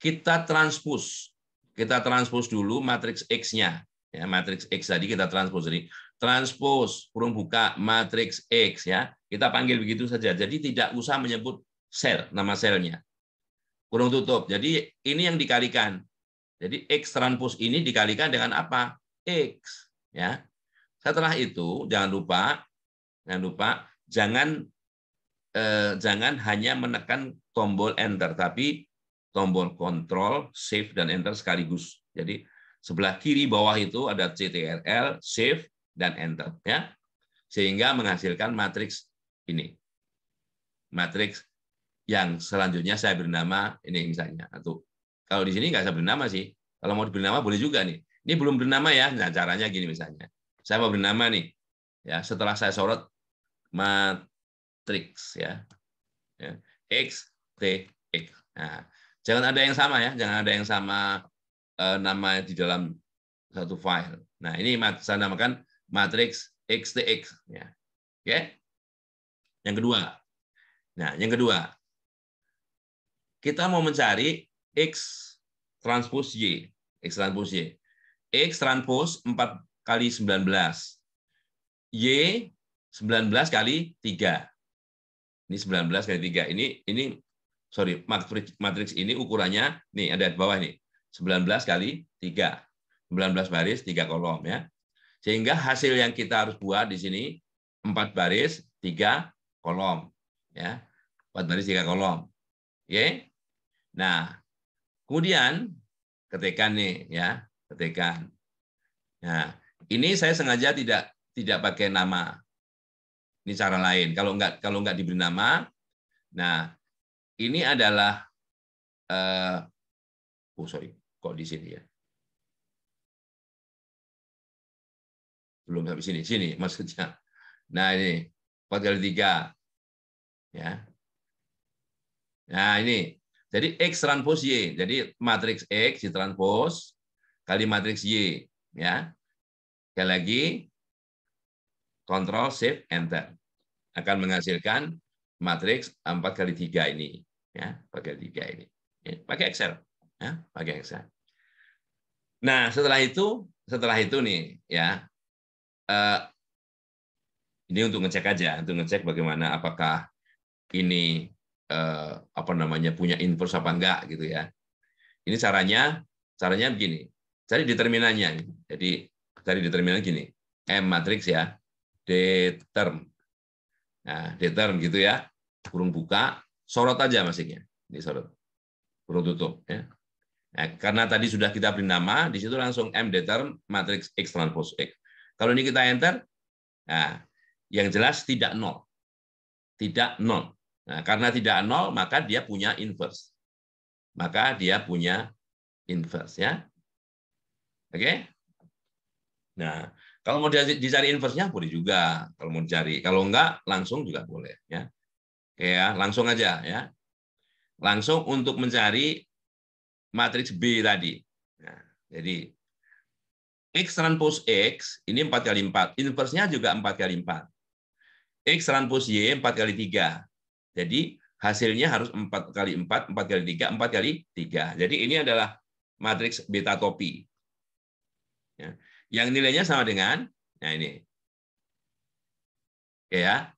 Kita transpose. Kita transpose dulu matriks X-nya. Ya, matriks X tadi kita transpose. Jadi transpose kurung buka matriks X ya. Kita panggil begitu saja. Jadi tidak usah menyebut sel, nama selnya. Kurung tutup. Jadi ini yang dikalikan. Jadi X transpose ini dikalikan dengan apa? X ya. Setelah itu jangan lupa jangan hanya menekan tombol enter, tapi tombol kontrol, shift dan enter sekaligus. Jadi sebelah kiri bawah itu ada CTRL, shift dan enter ya. Sehingga menghasilkan matriks ini. matriks yang selanjutnya saya beri nama ini misalnya. Atau kalau di sini nggak saya beri nama sih. Kalau mau diberi nama boleh juga nih. Ini belum beri nama ya. Nah, caranya gini misalnya. Saya mau beri nama nih. Ya, setelah saya sorot matriks ya. X, T, X. Nah, jangan ada yang sama ya. Jangan ada yang sama nama di dalam satu file. Nah, ini saya namakan matriks XTX. Ya. Oke. Yang kedua. Nah, yang kedua. Kita mau mencari X transpose Y. X transpose Y. X transpose 4 kali 19. Y 19 kali 3. Ini 19 kali 3. Ini sorry, matriks ini ukurannya nih ada di bawah nih. 19 kali 3. 19 baris, 3 kolom ya. Sehingga hasil yang kita harus buat di sini 4 baris, 3 kolom ya. 4 baris, 3 kolom. Oke. Nah, kemudian ketikkan nih ya, ketikkan. Nah, ini saya sengaja tidak pakai nama. Ini cara lain. Kalau nggak diberi nama, nah ini adalah sorry, kok di sini ya? Belum sampai sini maksudnya. Nah ini 4 kali 3 ya. Nah ini jadi X transpose Y. Jadi matriks X ditranspose kali matriks Y ya. Sekali lagi Ctrl Shift Enter akan menghasilkan matriks 4 kali 3 ini ya, 4 kali 3 ini. Ya, pakai Excel ya, pakai Excel. Nah, setelah itu nih ya. Ini untuk ngecek aja, untuk ngecek bagaimana apakah ini punya inverse apa enggak gitu ya. Ini caranya begini. Cari determinannya. Jadi cari determinan gini. M matriks ya. Determ. Nah, determ gitu ya. Kurung buka, sorot aja maksudnya. Ini sorot. Kurung tutup ya. Nah, karena tadi sudah kita beri nama, di situ langsung M determ matriks X transpose X. Kalau ini kita enter, nah, yang jelas tidak nol. Tidak nol. Nah, karena tidak nol, maka dia punya inverse. Maka dia punya inverse ya. Oke? Nah, kalau mau dicari inverse-nya boleh juga. Kalau mau dicari, kalau enggak langsung juga boleh ya. Oke ya, langsung aja ya. Langsung untuk mencari matriks B tadi. Nah, jadi X transpose X ini 4 kali 4. Inverse-nya juga 4 kali 4. X transpose Y 4 kali 3. Jadi hasilnya harus 4 kali 4, 4 kali 3, 4 kali 3. Jadi ini adalah matriks beta topi. Ya. Yang nilainya sama dengan, nah ini. Oke ya.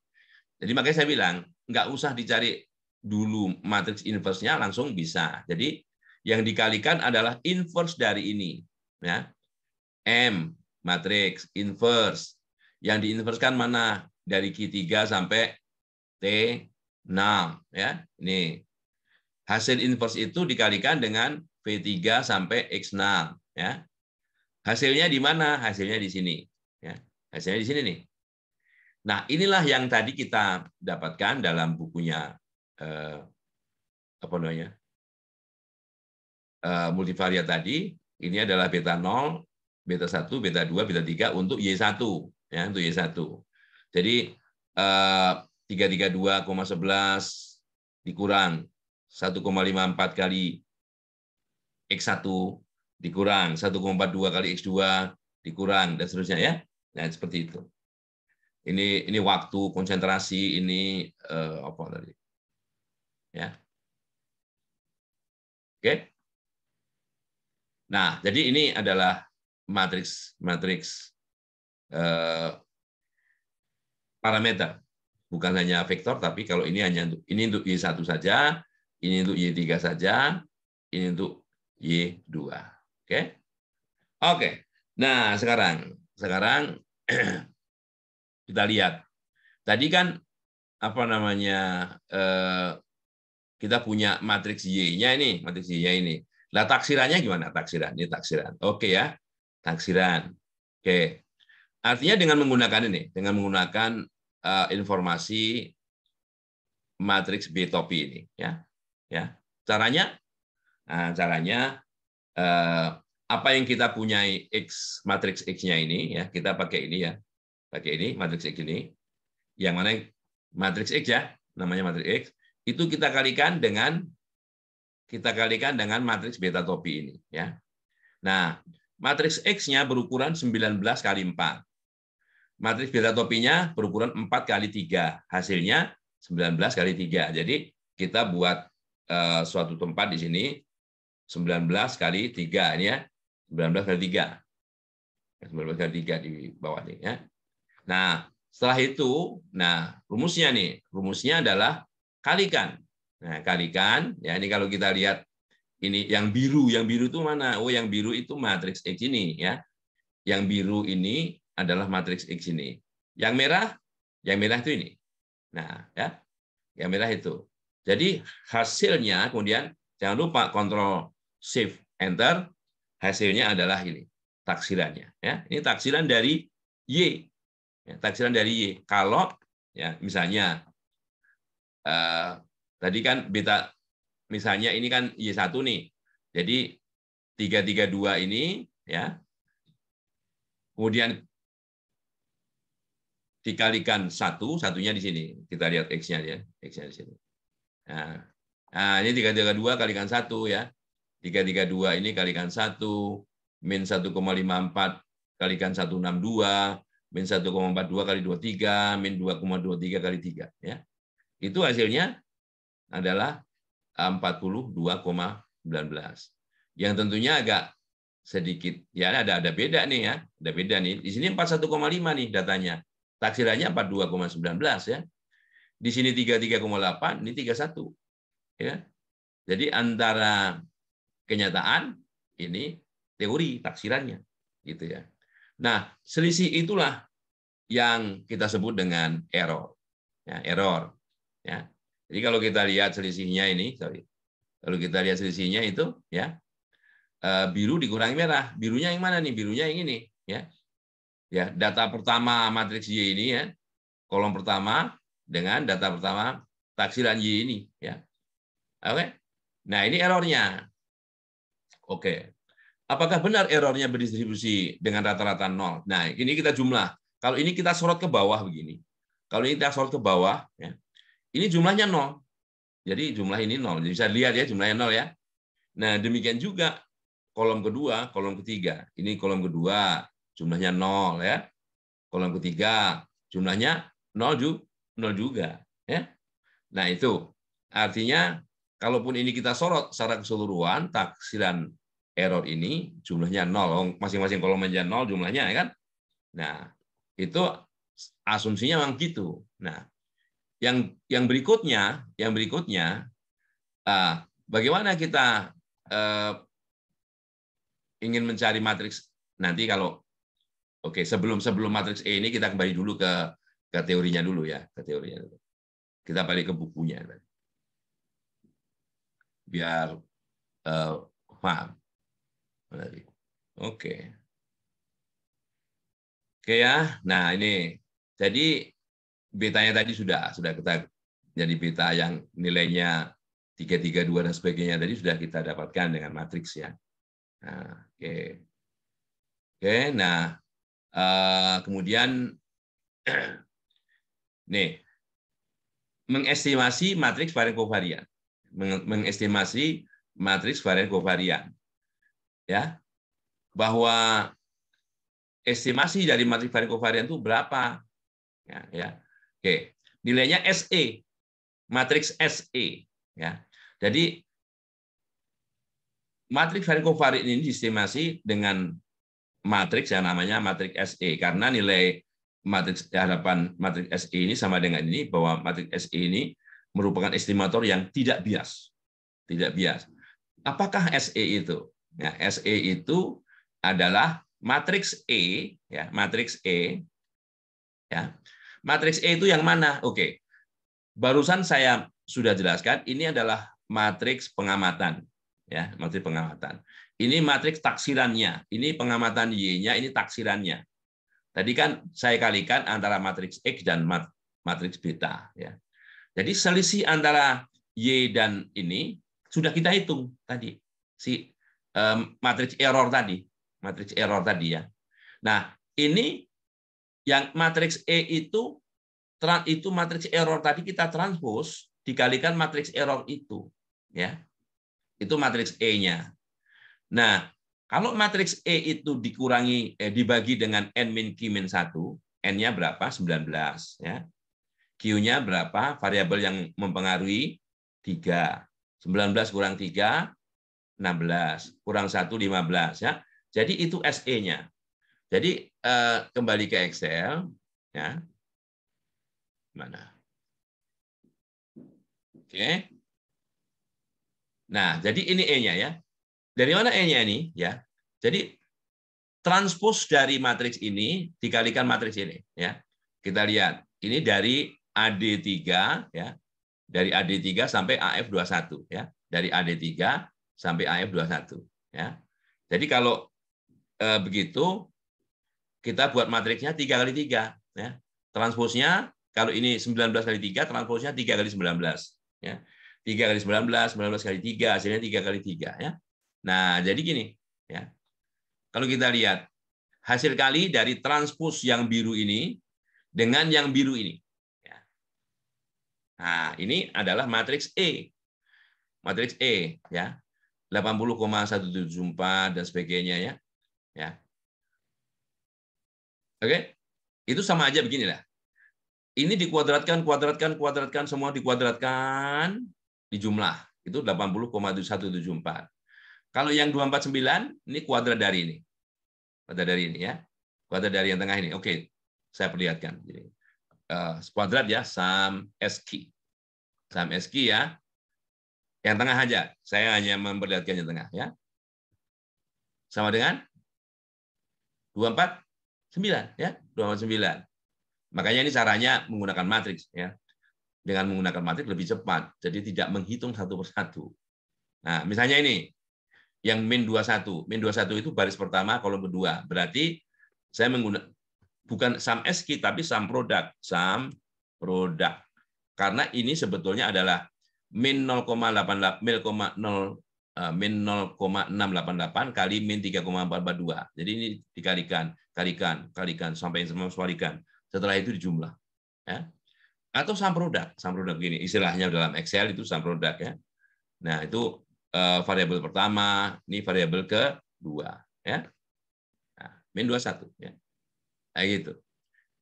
Jadi makanya saya bilang, nggak usah dicari dulu matriks inverse-nya, langsung bisa. Jadi yang dikalikan adalah inverse dari ini. Ya. M, matriks, inverse. Yang diinverskan mana? Dari Q3 sampai T6. Ya. Ini. Hasil inverse itu dikalikan dengan V3 sampai X6. Ya. Hasilnya di mana? Hasilnya di sini. Ya. Hasilnya di sini nih. Nah, inilah yang tadi kita dapatkan dalam bukunya multivariat tadi. Ini adalah beta 0, beta 1, beta 2, beta 3 untuk Y1. Ya, untuk Y1. Jadi 332,11 dikurang 1,54 kali X1 dikurang 1,42 kali X2 dikurang dan seterusnya ya. Nah, seperti itu. Ini waktu konsentrasi ini apa tadi? Ya. Oke. Nah, jadi ini adalah matriks parameter. Bukan hanya vektor, tapi kalau ini hanya untuk Y1 saja, ini untuk Y3 saja, ini untuk Y2. Oke? Oke. Nah, sekarang kita lihat. Tadi kan kita punya matriks Y-nya ini, matriks Y-nya ini. Nah, taksirannya gimana? Taksiran, ini taksiran. Oke ya, taksiran. Oke. Artinya dengan menggunakan ini, dengan menggunakan informasi matriks B topi ini, ya. Ya. Caranya apa yang kita punyai X, matriks X-nya ini, ya, kita pakai ini, ya. Pakai ini, matriks X ini. Yang mana matriks X, ya, namanya matriks X, itu kita kalikan dengan matriks beta topi ini, ya. Nah, matriks X-nya berukuran 19 kali 4. Matriks beta topinya berukuran 4 kali 3. Hasilnya 19 kali 3. Jadi kita buat suatu tempat di sini 19 kali 3 ini, ya. 19 kali 3. 19 kali 3 di bawah ini, ya. Nah, setelah itu, rumusnya adalah kalikan. Nah, kalikan, ya, ini kalau kita lihat ini yang biru itu mana? Oh, yang biru itu matriks X ini, ya. Yang biru ini adalah matriks X ini. Yang merah itu ini. Nah, ya. Yang merah itu. Jadi hasilnya kemudian jangan lupa Ctrl Shift Enter, hasilnya adalah ini, taksirannya, ya. Ini taksiran dari Y. Ya, taksiran dari Y. Kalau, ya, misalnya tadi kan beta, misalnya ini kan Y1 nih. Jadi 332 ini, ya. Kemudian dikalikan 1, satunya di sini. Kita lihat X-nya, ya. X-nya di sini. Nah, ini 332 kalikan 1, ya. 332 ini kalikan 1, min 1,54 kalikan 162, min 1,42 kali 23, min 2,23 kali 3. Ya. Itu hasilnya adalah 42,19. Yang tentunya agak sedikit, ya, ada beda nih, ya. Ada beda nih. Di sini 41,5 nih datanya. Taksirannya 42,19, ya. Di sini 33,8, ini 31. Ya. Jadi antara kenyataan ini teori taksirannya, gitu, ya. Nah, selisih itulah yang kita sebut dengan error. Ya, error. Ya. Jadi kalau kita lihat selisihnya ini, kalau kita lihat selisihnya itu, ya, biru dikurangi merah. Birunya yang mana nih? Birunya yang ini, ya. Ya, data pertama matriks Y ini, ya, kolom pertama dengan data pertama taksiran Y ini, ya. Oke. Nah, ini errornya. Oke. Apakah benar errornya berdistribusi dengan rata-rata 0? Nah, ini kita jumlah. Kalau ini kita sorot ke bawah begini. Kalau ini kita sorot ke bawah, ya, ini jumlahnya 0. Jadi jumlah ini 0. Jadi bisa lihat, ya, jumlahnya 0, ya. Nah, demikian juga kolom kedua, kolom ketiga. Ini kolom kedua, jumlahnya 0, ya. Kolom ketiga, jumlahnya 0 juga, ya. Nah, itu artinya kalaupun ini kita sorot secara keseluruhan, taksiran error ini jumlahnya 0. Masing-masing kolomnya 0 jumlahnya, ya kan? Nah, itu asumsinya memang gitu. Nah, yang berikutnya, bagaimana kita ingin mencari matriks nanti kalau sebelum matriks E ini kita kembali dulu ke teorinya dulu, ya, ke teorinya dulu. Kita balik ke bukunya biar paham. Oke, ya. Nah, ini jadi betanya tadi sudah kita, jadi beta yang nilainya 332 dan sebagainya tadi sudah kita dapatkan dengan matriks, ya. Nah, oke. Nah, kemudian nih, mengestimasi matriks varian kovarian. Mengestimasi matriks varian kovarian. Ya. Bahwa estimasi dari matriks varian kovarian itu berapa? Ya. Oke. Nilainya SE. Matriks SE, ya. Jadi matriks varian kovarian ini diestimasi dengan matriks yang namanya matriks SE, karena nilai matriks hadapan matriks SE ini sama dengan ini, bahwa matriks SE ini merupakan estimator yang tidak bias. Tidak bias. Apakah SE itu? Ya, SE itu adalah matriks E, ya, matriks E. Ya. Matriks E itu yang mana? Oke. Barusan saya sudah jelaskan, ini adalah matriks pengamatan, ya, matriks pengamatan. Ini matriks taksirannya, ini pengamatan Y-nya, ini taksirannya. Tadi kan saya kalikan antara matriks X dan matriks beta, ya. Jadi selisih antara Y dan ini sudah kita hitung tadi. Si matriks error tadi. Matriks error tadi ya. Nah, ini yang matriks E itu matriks error tadi kita transpose dikalikan matriks error itu. Ya. Itu matriks E-nya. Nah, kalau matriks E itu dibagi dengan N min Q min 1, N-nya berapa? 19. Ya. Q-nya berapa? Variabel yang mempengaruhi 3. 19 kurang 3, 16. Kurang 1, 15. Ya. Jadi itu SE-nya. Jadi kembali ke Excel. Ya. Mana? Oke. Nah, jadi ini E-nya ya. Dari mana E-nya ini? Ya. Jadi transpose dari matriks ini dikalikan matriks ini. Ya. Kita lihat. Ini dari AD3 ya. Dari AD3 sampai AF21 ya. Dari AD3 sampai AF21 ya. Jadi kalau begitu kita buat matriksnya 3 kali 3 ya. Transposnya kalau ini 19 kali 3, transposnya 3 kali 19 ya. 3 kali 19, 19 kali 3, hasilnya 3 kali 3 ya. Nah, jadi gini ya. Kalau kita lihat hasil kali dari transpose yang biru ini dengan yang biru ini. Nah, ini adalah matriks E. Matriks E ya. 80,174 dan sebagainya ya. Ya. Oke. Itu sama aja beginilah. Ini dikuadratkan, kuadratkan, semua dikuadratkan di jumlah. Itu 80,174. Kalau yang 249 ini kuadrat dari ini. Kuadrat dari ini ya. Kuadrat dari yang tengah ini. Oke. Saya perlihatkan. Jadi kuadrat ya, sum SQ. Sum SQ ya. Yang tengah aja. Saya hanya memperlihatkan yang tengah ya. Sama dengan 249 ya, 249. Makanya ini caranya menggunakan matriks ya. Dengan menggunakan matriks lebih cepat. Jadi tidak menghitung satu persatu. Nah, misalnya ini yang min 21. Min 21 itu baris pertama kolom kedua. Berarti saya menggunakan bukan sum SQ tapi sum product. Sum product. Karena ini sebetulnya adalah min 0,88 min 0,688 kali min 3,442. Jadi ini dikalikan, kalikan sampai kalikan. Setelah itu dijumlah. Ya. Atau sum product gini, istilahnya dalam Excel itu sum product ya. Nah, itu variabel pertama, ini variabel kedua ya. Nah, min 21 ya. Nah, gitu.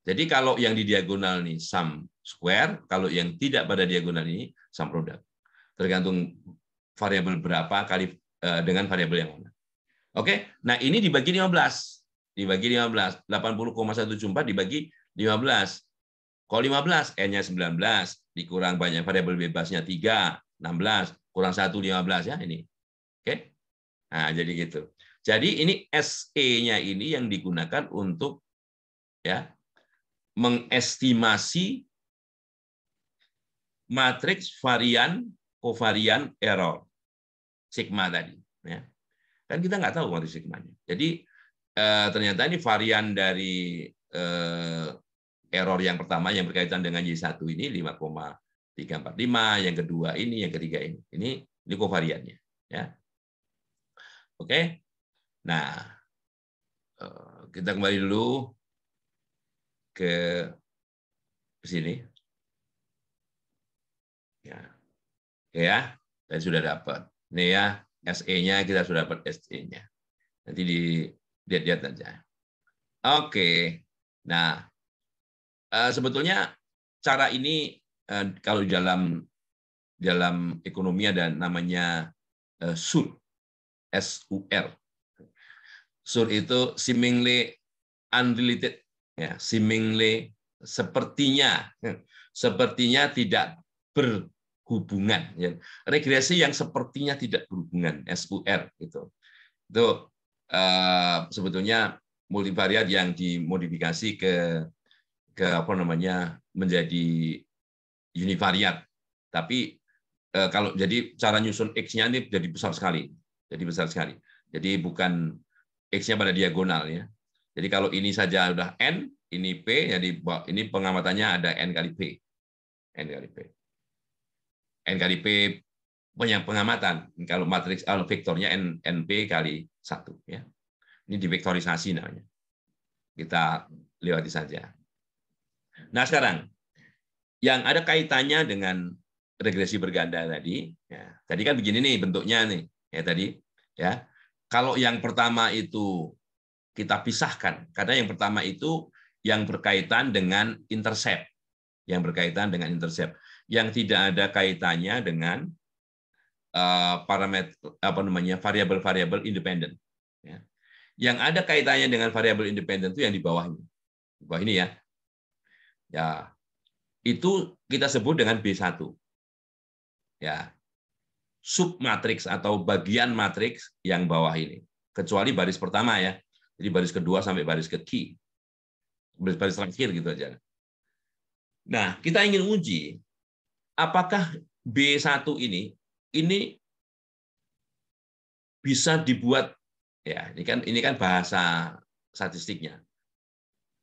Jadi kalau yang di diagonal nih sum square, kalau yang tidak pada diagonal ini sum product. Tergantung variabel berapa kali dengan variabel yang mana. Oke, nah ini dibagi 15. Dibagi 15. 80,174 dibagi 15. Kalau 15, N-nya 19, dikurang banyak variabel bebasnya 3, 16, kurang 1, 15 ya ini. Oke. Nah, jadi gitu. Jadi ini SE-nya ini yang digunakan untuk ya mengestimasi matriks varian kovarian error sigma tadi ya. Kan kita nggak tahu matriks sigmanya. Jadi ternyata ini varian dari error yang pertama yang berkaitan dengan Y1 ini 5,345, yang kedua ini, yang ketiga ini. Ini kovariannya ya. Oke. Nah, kita kembali dulu ke sini. Ya. Oke ya. Saya sudah dapat. Ini ya, SE-nya kita sudah dapat SE-nya. Nanti dilihat-lihat aja. Oke. Nah, sebetulnya cara ini kalau dalam ekonomi ada namanya SUR. SUR. SUR itu seemingly unrelated ya, seemingly sepertinya tidak berhubungan ya. Regresi yang sepertinya tidak berhubungan, SUR gitu. Itu sebetulnya multivariat yang dimodifikasi ke apa namanya menjadi univariat. Tapi kalau jadi cara nyusun X-nya ini jadi besar sekali. Jadi bukan X-nya pada diagonal ya. Jadi kalau ini saja udah N, ini P, jadi ini pengamatannya ada N kali P. N kali P. N kali P pengamatan. Kalau matriks vektornya NP kali 1. Ya. Ini divektorisasi namanya. Kita lewati saja. Nah sekarang, yang ada kaitannya dengan regresi berganda tadi, ya, tadi kan begini nih bentuknya nih, ya tadi, ya. Kalau yang pertama itu kita pisahkan, karena yang pertama itu yang berkaitan dengan intercept, yang tidak ada kaitannya dengan parameter variabel-variabel independen. Ya. Yang ada kaitannya dengan variabel independen itu yang di bawah ini. Di bawah ini ya. Ya. Itu kita sebut dengan B1. Ya. Submatriks atau bagian matriks yang bawah ini. Kecuali baris pertama ya. Jadi baris kedua sampai baris ke key. Baris terakhir gitu aja. Nah, kita ingin uji apakah B1 ini bisa dibuat ya, ini kan bahasa statistiknya.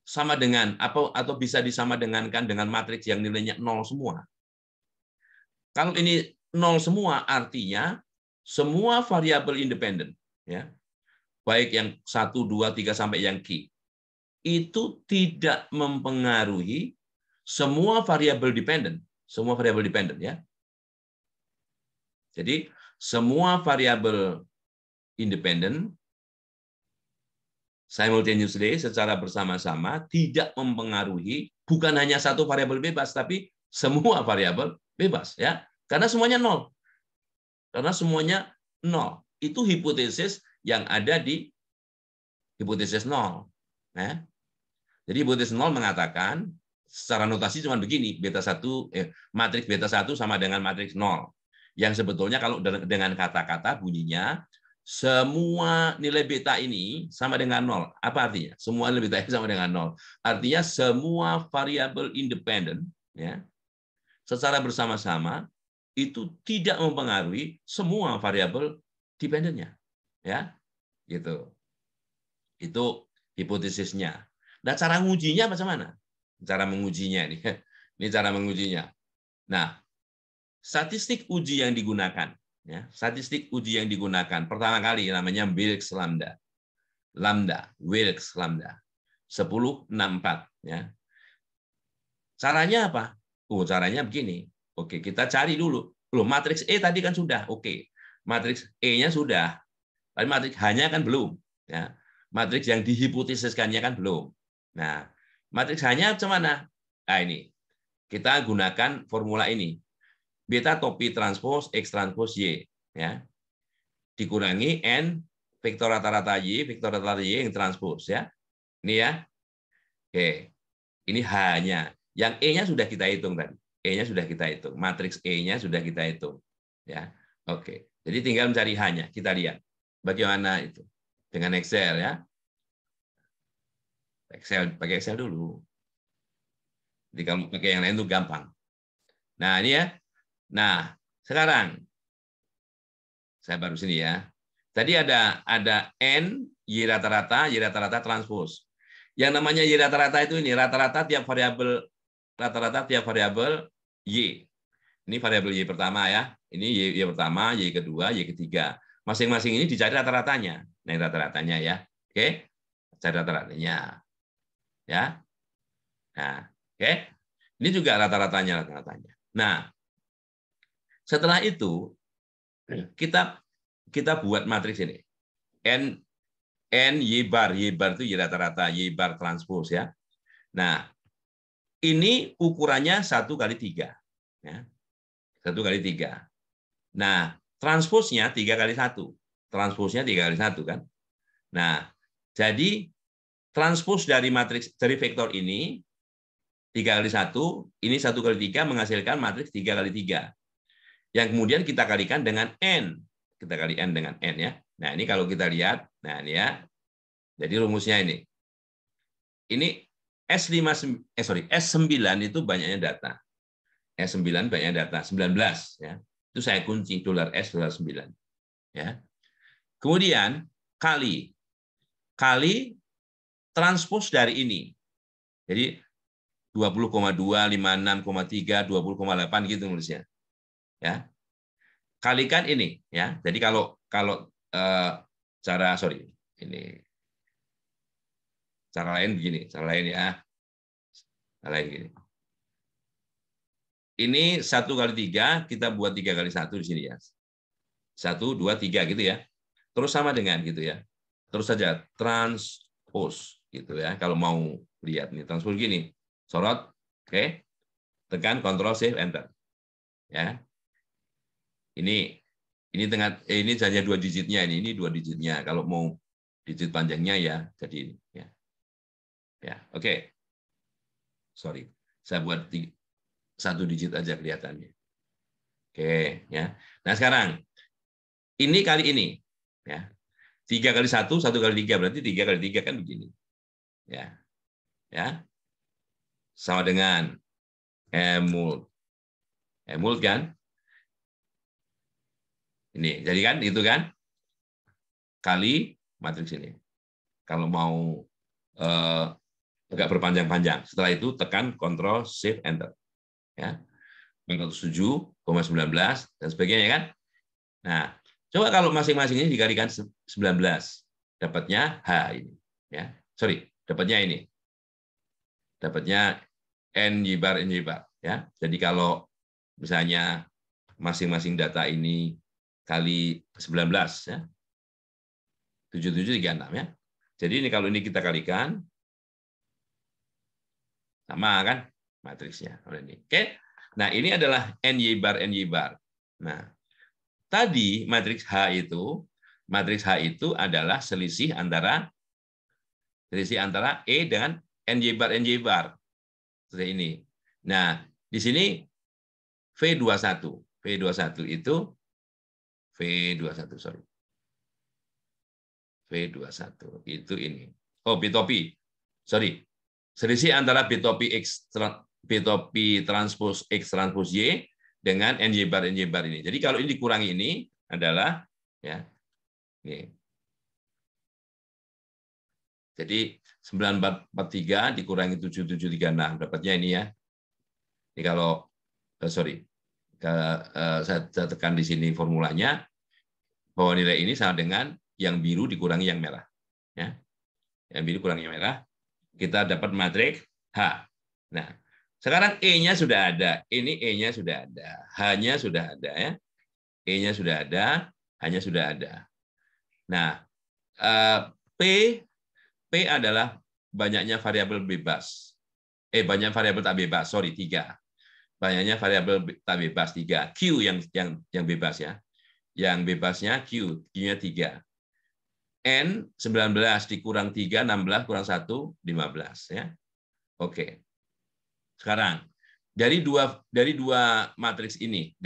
Sama dengan atau bisa disamadengankan dengan matriks yang nilainya 0 semua. Kalau ini 0 semua artinya semua variabel independen ya. Baik yang 1, 2, 3 sampai yang key itu tidak mempengaruhi semua variabel dependen, ya. Jadi semua variabel independen simultaneously secara bersama-sama tidak mempengaruhi bukan hanya satu variabel bebas tapi semua variabel bebas ya. Karena semuanya 0. Karena semuanya 0. Itu hipotesis yang ada di hipotesis 0. Ya. Jadi hipotesis 0 mengatakan secara notasi cuma begini, matriks beta 1 sama dengan matriks 0. Yang sebetulnya kalau dengan kata-kata bunyinya semua nilai beta ini sama dengan 0. Apa artinya? Semua nilai beta ini sama dengan 0. Artinya semua variabel independen ya, secara bersama-sama itu tidak mempengaruhi semua variabel dependennya. Ya. Gitu. Itu hipotesisnya. Nah, cara mengujinya bagaimana? Cara mengujinya ini. Ini cara mengujinya. Nah, statistik uji yang digunakan, ya, statistik uji yang digunakan pertama kali namanya Wilks lambda. Wilks lambda. 1064, ya. Caranya apa? Caranya begini. Oke, kita cari dulu. Loh, matriks E tadi kan sudah. Oke. Matriks E-nya sudah. Tapi matriks H-nya kan belum, ya. Matriks yang dihipotesiskannya kan belum. Nah, matriks H-nya mana? Nah, ini. Kita gunakan formula ini. Beta topi transpos X transpos Y. Ya. Dikurangi N vektor rata-rata Y, vektor rata-rata Y yang transpos. Ya. Ini ya. Oke. Ini H-nya. Yang E-nya sudah kita hitung tadi. E-nya sudah kita hitung. Matriks E-nya sudah kita hitung. Ya. Oke. Jadi tinggal mencari H-nya. Kita lihat. Bagaimana itu? Dengan Excel ya. Pakai Excel dulu. Jadi kalau pakai yang lain itu gampang. Nah, ini ya. Nah, sekarang saya baru sini ya. Tadi ada N, Y rata-rata transpos. Yang namanya Y rata-rata itu ini rata-rata tiap variabel Y. Ini variabel Y pertama ya. Ini Y pertama, Y kedua, Y ketiga. Masing-masing ini dicari rata-ratanya. Nah, rata-ratanya ya. Oke. Cari rata-ratanya. Ya. Nah, oke. Ini juga rata-ratanya. Nah, setelah itu kita buat matriks ini. N Y bar itu Y rata-rata, Y bar transpos ya. Nah, ini ukurannya 1 kali 3. Ya. 1 kali 3. Nah, transposnya 3 kali 1. Transposnya 3 kali 1 kan. Nah, jadi transpos dari matriks dari vektor ini 3 kali 1, ini 1 kali 3 menghasilkan matriks 3 kali 3. Yang kemudian kita kalikan dengan N. Kita kali N dengan N ya. Nah, ini kalau kita lihat, nah ini ya. Jadi rumusnya ini. Ini S9 itu banyaknya data. S9 banyaknya data, 19 ya. Itu saya kunci $S $9 ya. Kemudian kali transpos dari ini. Jadi 20,2, 56,3, 20,8 gitu nulisnya. ya. Kalikan ini, ya. Jadi kalau cara lain begini, cara lain ya. Cara lain gini. Ini 1 kali 3, kita buat 3 kali 1 di sini ya. 1, 2, 3 gitu ya. Terus sama dengan gitu ya. Terus saja transpose gitu ya. Kalau mau lihat nih transpose gini. Sorot, oke. Tekan Ctrl Shift Enter. Ya. Ini ini hanya 2 digitnya ini 2 digitnya. Kalau mau digit panjangnya ya jadi ini ya. Ya, oke. Sorry. Saya buat 1 digit aja kelihatannya. Oke, ya. Nah, sekarang ini kali ini ya. 3 kali 1, 1 kali 3 berarti 3 kali 3 kan begini. Ya. Ya. Sama dengan emult. Emult kan? Ini. Jadi kan itu kan kali matriks ini. Kalau mau agak berpanjang-panjang. Setelah itu tekan Ctrl Shift Enter. Ya. 47,19 dan sebagainya kan. Nah, coba kalau masing-masing ini dikalikan 19, dapatnya H ini. Ya, sorry, dapatnya ini. Dapatnya NY bar. Ya. Jadi kalau misalnya masing-masing data ini kali 19, ya, 7736 ya. Jadi ini kalau ini kita kalikan, sama kan matriksnya. Oke. Nah, ini adalah NY bar. Nah, tadi matriks H itu adalah selisih antara E dengan NY bar. Seperti ini. Nah, di sini V21 itu V21 itu ini. Oh, bitopi. Sorry. Selisih antara bitopi transpose X transpose Y dengan NY bar ini. Jadi kalau ini dikurangi ini adalah ya ini. Jadi 9443 dikurangi 7736 dapatnya ini ya. Ini kalau saya tekan di sini formulanya bahwa nilai ini sama dengan yang biru dikurangi yang merah. Ya. Yang biru kurangi yang merah, kita dapat matriks H. Nah, sekarang E-nya sudah ada, ini E-nya sudah ada, H-nya sudah ada ya. E-nya sudah ada, H-nya sudah ada. Nah, P adalah banyaknya variabel bebas. Banyak variabel tak bebas, 3. Banyaknya variabel tak bebas 3. Q yang bebas ya. Yang bebasnya Q-nya 3. N 19 dikurang 3, 16 kurang 1, 15 ya. Oke. Sekarang dari dua matriks ini,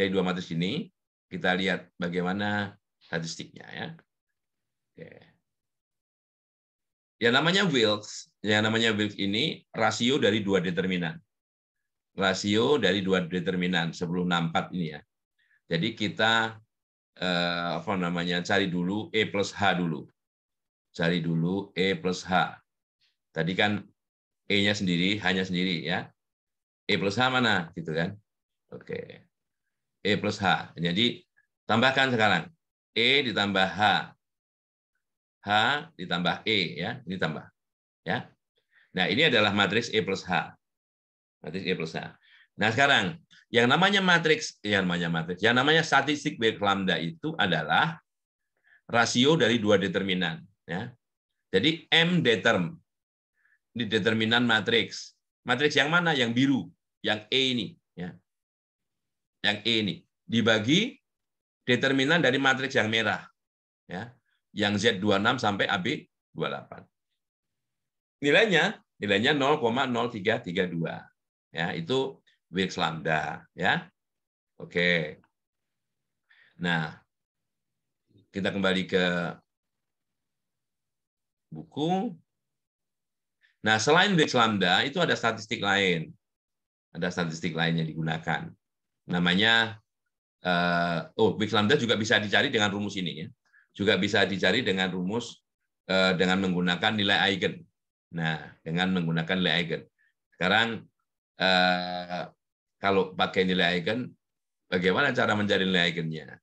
kita lihat bagaimana statistiknya ya. Oke. Yang namanya Wilks ini rasio dari 2 determinan. Sebelum 64 ini ya. Jadi kita cari dulu E plus H dulu. Cari dulu E plus H. Tadi kan E-nya sendiri, H-nya sendiri ya. E plus H mana gitu kan? Oke. E plus H. Jadi tambahkan sekarang. E ditambah H. H ditambah E ya, ini tambah. Ya. Nah, ini adalah matriks E plus H. Matriks E plus H. Nah, sekarang yang namanya statistik Wilks lambda itu adalah rasio dari 2 determinan ya. Jadi M determ di determinan matriks. Matriks yang mana? Yang biru, yang E ini ya. Yang E ini dibagi determinan dari matriks yang merah ya. Yang Z26 sampai AB28. Nilainya 0,0332. Ya, itu Wilks lambda ya. Oke. Nah, kita kembali ke buku. Nah, selain Wilks lambda itu ada statistik lain. Ada statistik lain yang digunakan. Namanya Wilks lambda juga bisa dicari dengan rumus ini ya. Juga bisa dicari dengan rumus dengan menggunakan nilai eigen. Nah, dengan menggunakan nilai eigen. Sekarang kalau pakai nilai eigen Bagaimana cara mencari nilai eigennya?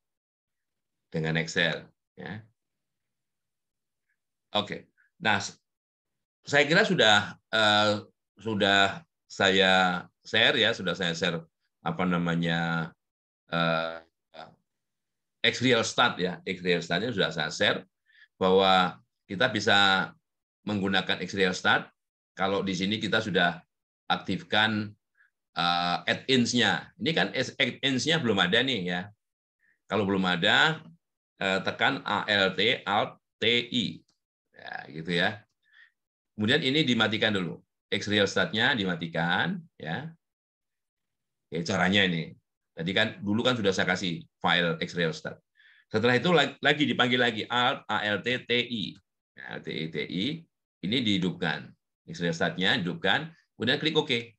Dengan Excel. Ya. Oke. Nah, saya kira sudah saya share ya, sudah saya share apa namanya uh, X-Real-Stat ya, X-Real-Statnya sudah saya share bahwa kita bisa menggunakan X-Real-Stat kalau di sini kita sudah aktifkan add-ins-nya. Ini kan add-ins-nya belum ada nih ya. Kalau belum ada, tekan ALT, Alt, TI. Ya, gitu ya. Kemudian ini dimatikan dulu. X-Real-Stat-nya dimatikan. Ya. Oke, caranya ini. Tadi kan dulu kan sudah saya kasih file X-Real-Stat. Setelah itu lagi dipanggil lagi Alt, ALT, TI. Alt, TI. Ini dihidupkan. X-Real-Stat-nya hidupkan. Kemudian klik OK.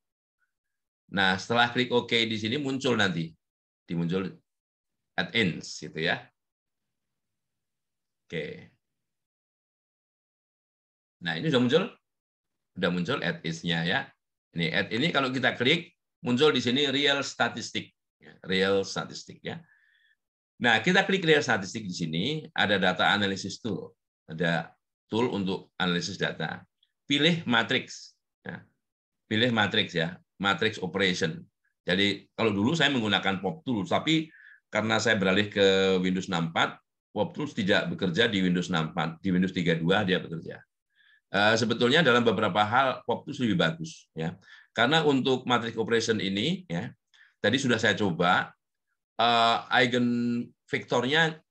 Nah, setelah klik OK di sini muncul nanti. Dimuncul add-ins gitu ya. Oke. Nah, ini sudah muncul add-ins-nya ya. Ini add ini kalau kita klik muncul di sini real statistik. Real statistik ya. Nah, kita klik real statistik di sini ada data analysis tool. Ada tool untuk analisis data. Pilih matrix. Ya. Pilih matrix ya, matrix operation. Jadi kalau dulu saya menggunakan PopTools, tapi karena saya beralih ke Windows 64, PopTools tidak bekerja di Windows 64, di Windows 32 dia bekerja. Sebetulnya dalam beberapa hal PopTools lebih bagus ya. Karena untuk matrix operation ini ya, tadi sudah saya coba eigenvektornya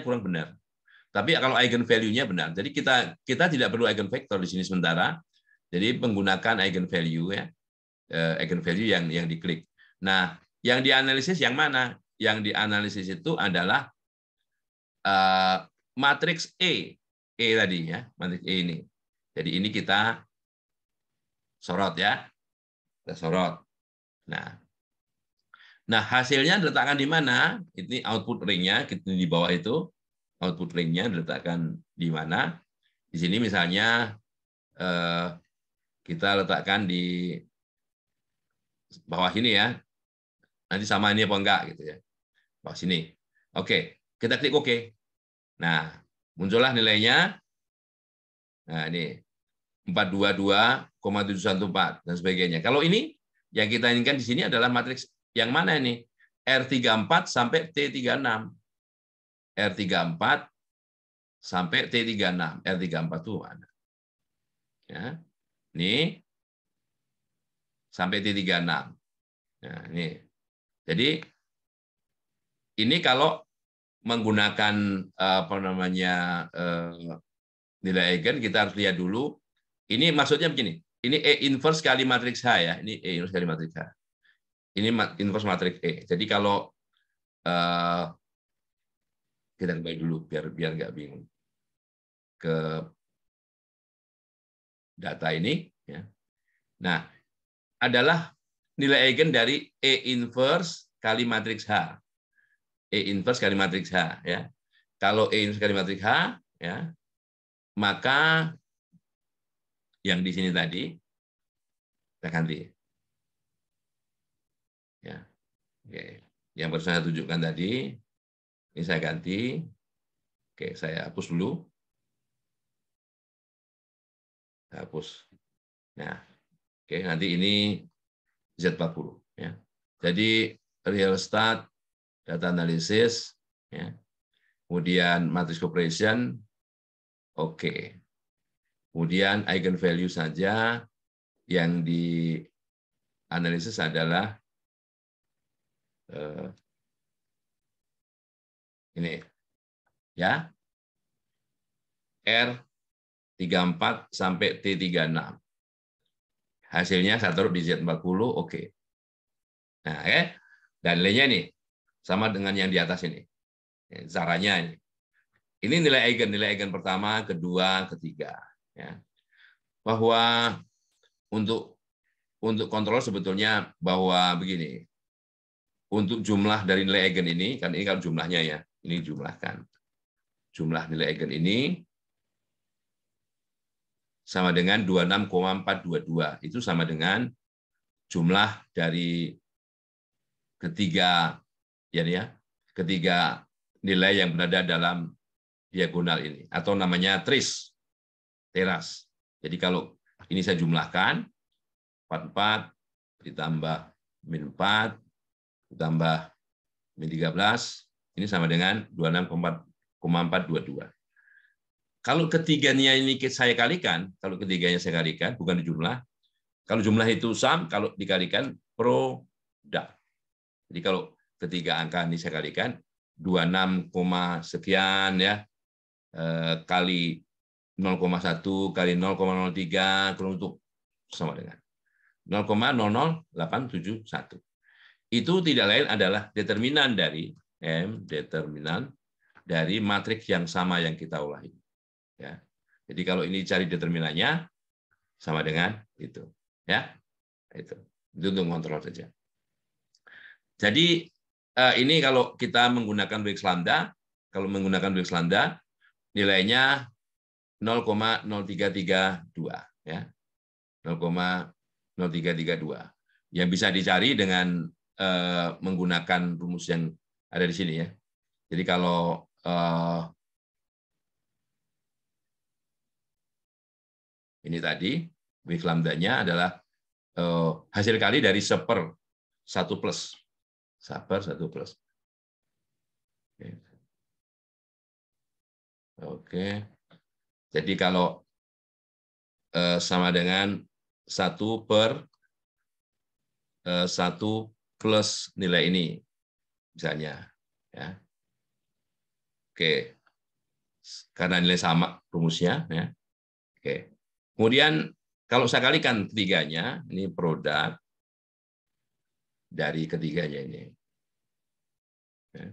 kurang benar. Tapi kalau eigenvalue-nya benar. Jadi kita tidak perlu eigenvektor di sini sementara. Jadi menggunakan eigenvalue ya. Eigenvalue yang diklik. Nah, yang dianalisis yang mana? Yang dianalisis itu adalah matriks E. E tadi ya, matriks E ini. Jadi ini kita sorot ya. Kita sorot. Nah, hasilnya diletakkan di mana? Ini output ring-nya di bawah itu. Output ring-nya diletakkan di mana? Di sini misalnya kita letakkan di bawah ini ya. Nanti sama ini apa enggak gitu ya. Bawah sini. Oke, kita klik OK. Nah, muncullah nilainya. Nah, ini 422,714 dan sebagainya. Kalau ini yang kita inginkan di sini adalah matriks yang mana ini? R34 sampai T36. R34 sampai T36. R34 itu mana? Ya. Ini sampai T36. Nah, ini. Jadi ini kalau menggunakan apa namanya nilai eigen kita harus lihat dulu. Ini maksudnya begini. Ini E inverse kali matriks H ya. Ini E inverse kali matriks H. Ini inverse matriks E. Jadi kalau kita kembali dulu biar nggak bingung ke data ini. Ya. Nah, adalah nilai eigen dari E inverse kali matriks H. E inverse kali matriks H. Ya. Kalau E inverse kali matriks H, ya, maka yang di sini tadi kita ganti. Ya. Oke. Yang baru saya tunjukkan tadi, ini saya ganti. Oke, saya hapus dulu. Hapus. Nah, oke, nanti ini Z40. Ya. Jadi real stat, data analysis, ya. Kemudian matrix operation, oke. Kemudian eigenvalue saja yang dianalisis adalah ini ya. R34 sampai T36. Hasilnya saya taruh di Z40, oke. Nah, ya. Dan nilainya ini sama dengan yang di atas ini. Caranya ini. Ini nilai eigen pertama, kedua, ketiga. Ya. Bahwa untuk kontrol sebetulnya bahwa begini. Untuk jumlah dari nilai eigen ini, kan ini kalau jumlahnya ya, ini jumlahkan. Jumlah nilai eigen ini sama dengan 26,422. Itu sama dengan jumlah dari ketiga ketiga nilai yang berada dalam diagonal ini, atau namanya teras. Jadi kalau ini saya jumlahkan, 44 ditambah min 4 ditambah min 13, ini sama dengan 26,422. Kalau ketiganya ini saya kalikan, bukan dijumlah. Kalau jumlah itu sum, kalau dikalikan produk. Jadi kalau ketiga angka ini saya kalikan 26, sekian ya kali 0,1 kali 0,03 untuk sama dengan 0,00871. Itu tidak lain adalah determinan dari matriks yang sama yang kita olah ini. Ya. Jadi kalau ini cari determinannya sama dengan itu. Ya. Itu untuk kontrol saja. Jadi ini kalau kita menggunakan Wix lambda, nilainya 0,0332 ya. 0,0332 yang bisa dicari dengan menggunakan rumus yang ada di sini ya. Jadi kalau ini tadi Wix lambdanya adalah hasil kali dari 1/1 plus. 1/1 plus. Oke. Jadi kalau sama dengan 1/1 plus nilai ini, misalnya. Ya. Oke. Karena nilai sama rumusnya. Ya. Oke. Kemudian kalau saya kalikan ketiganya, ini produk dari ketiganya ini. Ya.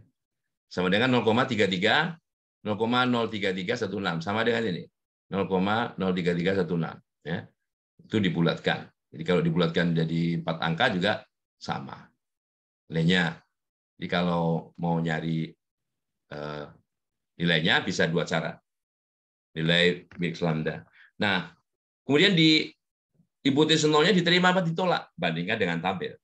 Sama dengan 0,03316 sama dengan ini 0,03316 ya. Itu dibulatkan. Jadi kalau dibulatkan jadi 4 angka juga sama nilainya. Jadi kalau mau nyari nilainya bisa 2 cara. Nilai Wix lambda. Nah, kemudian di hipotesis nolnya diterima apa ditolak? Bandingkan dengan tabel.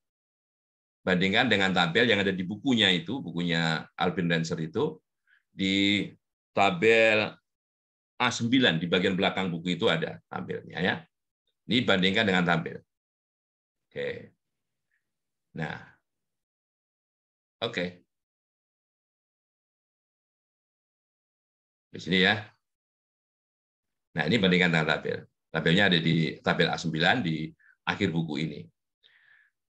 Bandingkan dengan tabel yang ada di bukunya itu, bukunya Alvin Renser itu, di tabel A9 di bagian belakang buku itu ada tabelnya ya. Ini bandingkan dengan tabel. Oke. Nah. Oke. Di sini ya. Nah, ini bandingkan dengan tabel. Tabelnya ada di tabel A9 di akhir buku ini.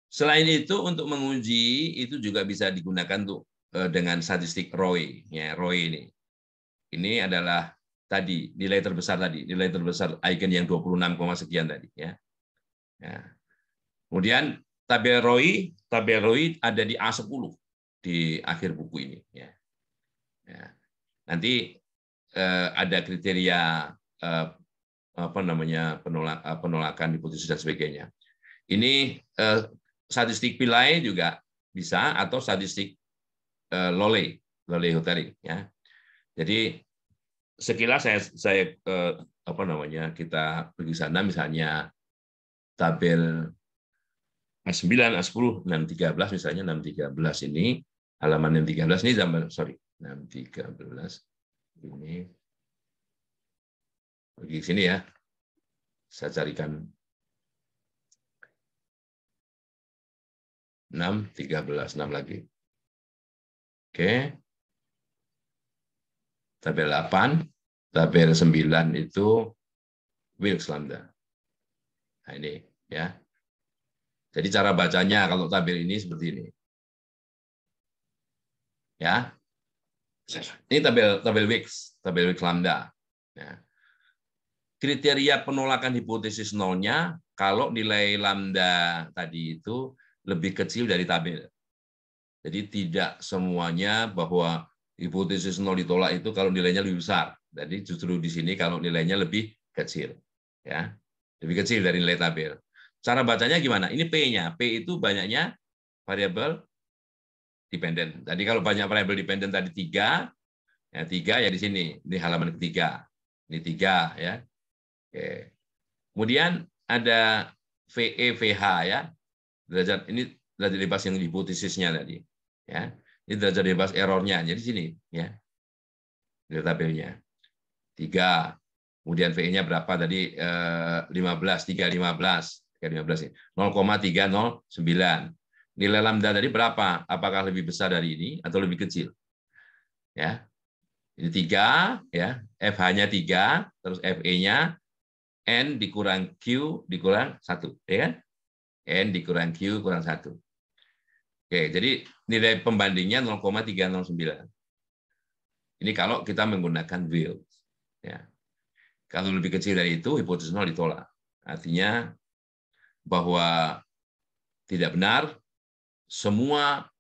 Selain itu, untuk menguji itu juga bisa digunakan untuk dengan statistik ROI. Ya, ROI ini. Ini adalah tadi nilai terbesar eigen yang 26, sekian tadi. Ya. Ya. Kemudian tabel ROI ada di A10 di akhir buku ini. Ya. Ya. Nanti ada kriteria penolakan hipotesis dan sebagainya. Ini statistik Pillai juga bisa, atau statistik Loley-Hotelling ya. Jadi sekilas kita pergi sana, misalnya tabel A9, A10, 613 misalnya, 613 ini halaman 613 ini 613 ini pergi sini ya. Saya carikan 6 lagi. Oke. Tabel 8, tabel 9 itu Wilks lambda. Nah, ini ya. Jadi cara bacanya kalau tabel ini seperti ini. Ya. Ini tabel Wilks lambda. Ya. Kriteria penolakan hipotesis nolnya kalau nilai lambda tadi itu lebih kecil dari tabel. Jadi tidak semuanya bahwa hipotesis nol ditolak itu kalau nilainya lebih besar. Jadi justru di sini kalau nilainya lebih kecil. Ya. Lebih kecil dari nilai tabel. Cara bacanya gimana? Ini P-nya. P itu banyaknya variabel dependen. Tadi kalau banyak variabel dependen tadi 3, ya 3 ya di sini. Ini halaman ketiga. Ini 3 ya. Oke. Kemudian ada VE, VH ya. Derajat ini derajat bebas yang hipotesisnya tadi. Ya, ini derajat bebas errornya. Jadi sini, ya, di tabelnya 3. Kemudian VE-nya berapa tadi? 15, 315, 315 0,309. Nilai lambda tadi berapa? Apakah lebih besar dari ini atau lebih kecil? Ya, ini 3, ya, FH-nya 3, terus FE-nya N dikurang Q dikurang 1, ya kan? N dikurang Q kurang 1. Oke, jadi nilai pembandingnya 0,309. Ini kalau kita menggunakan will. Ya. Kalau lebih kecil dari itu, hipotesis nol ditolak. Artinya bahwa tidak benar semua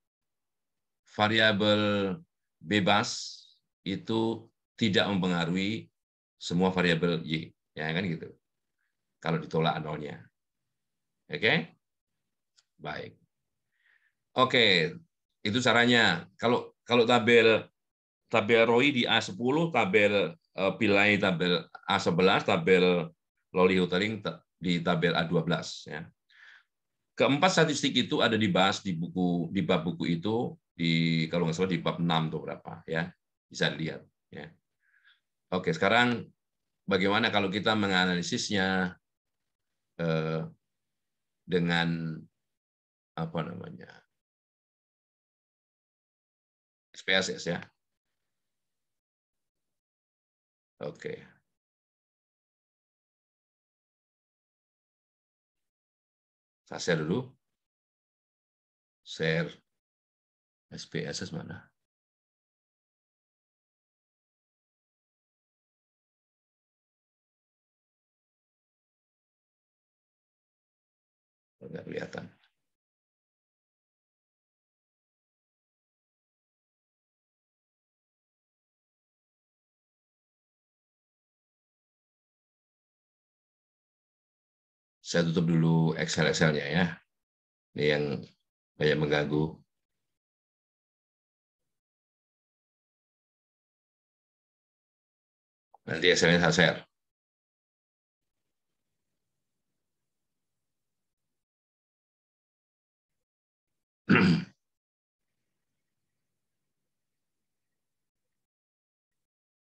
variabel bebas itu tidak mempengaruhi semua variabel Y. Ya kan gitu. Kalau ditolak nolnya. Oke? Baik. Oke, itu caranya. Kalau tabel ROI di A10, tabel Pillai tabel A11, tabel Lowry-Hotelling di tabel A12. Ya. Keempat statistik itu ada dibahas di bab buku itu, kalau nggak salah di bab 6 atau berapa, ya, bisa dilihat. Ya. Oke, sekarang bagaimana kalau kita menganalisisnya dengan apa namanya SPSS, ya. Oke. Saya share dulu. Share SPSS mana? Nggak kelihatan. Saya tutup dulu Excel-nya, ya. Ini yang banyak mengganggu. Nanti Excel-nya saya share.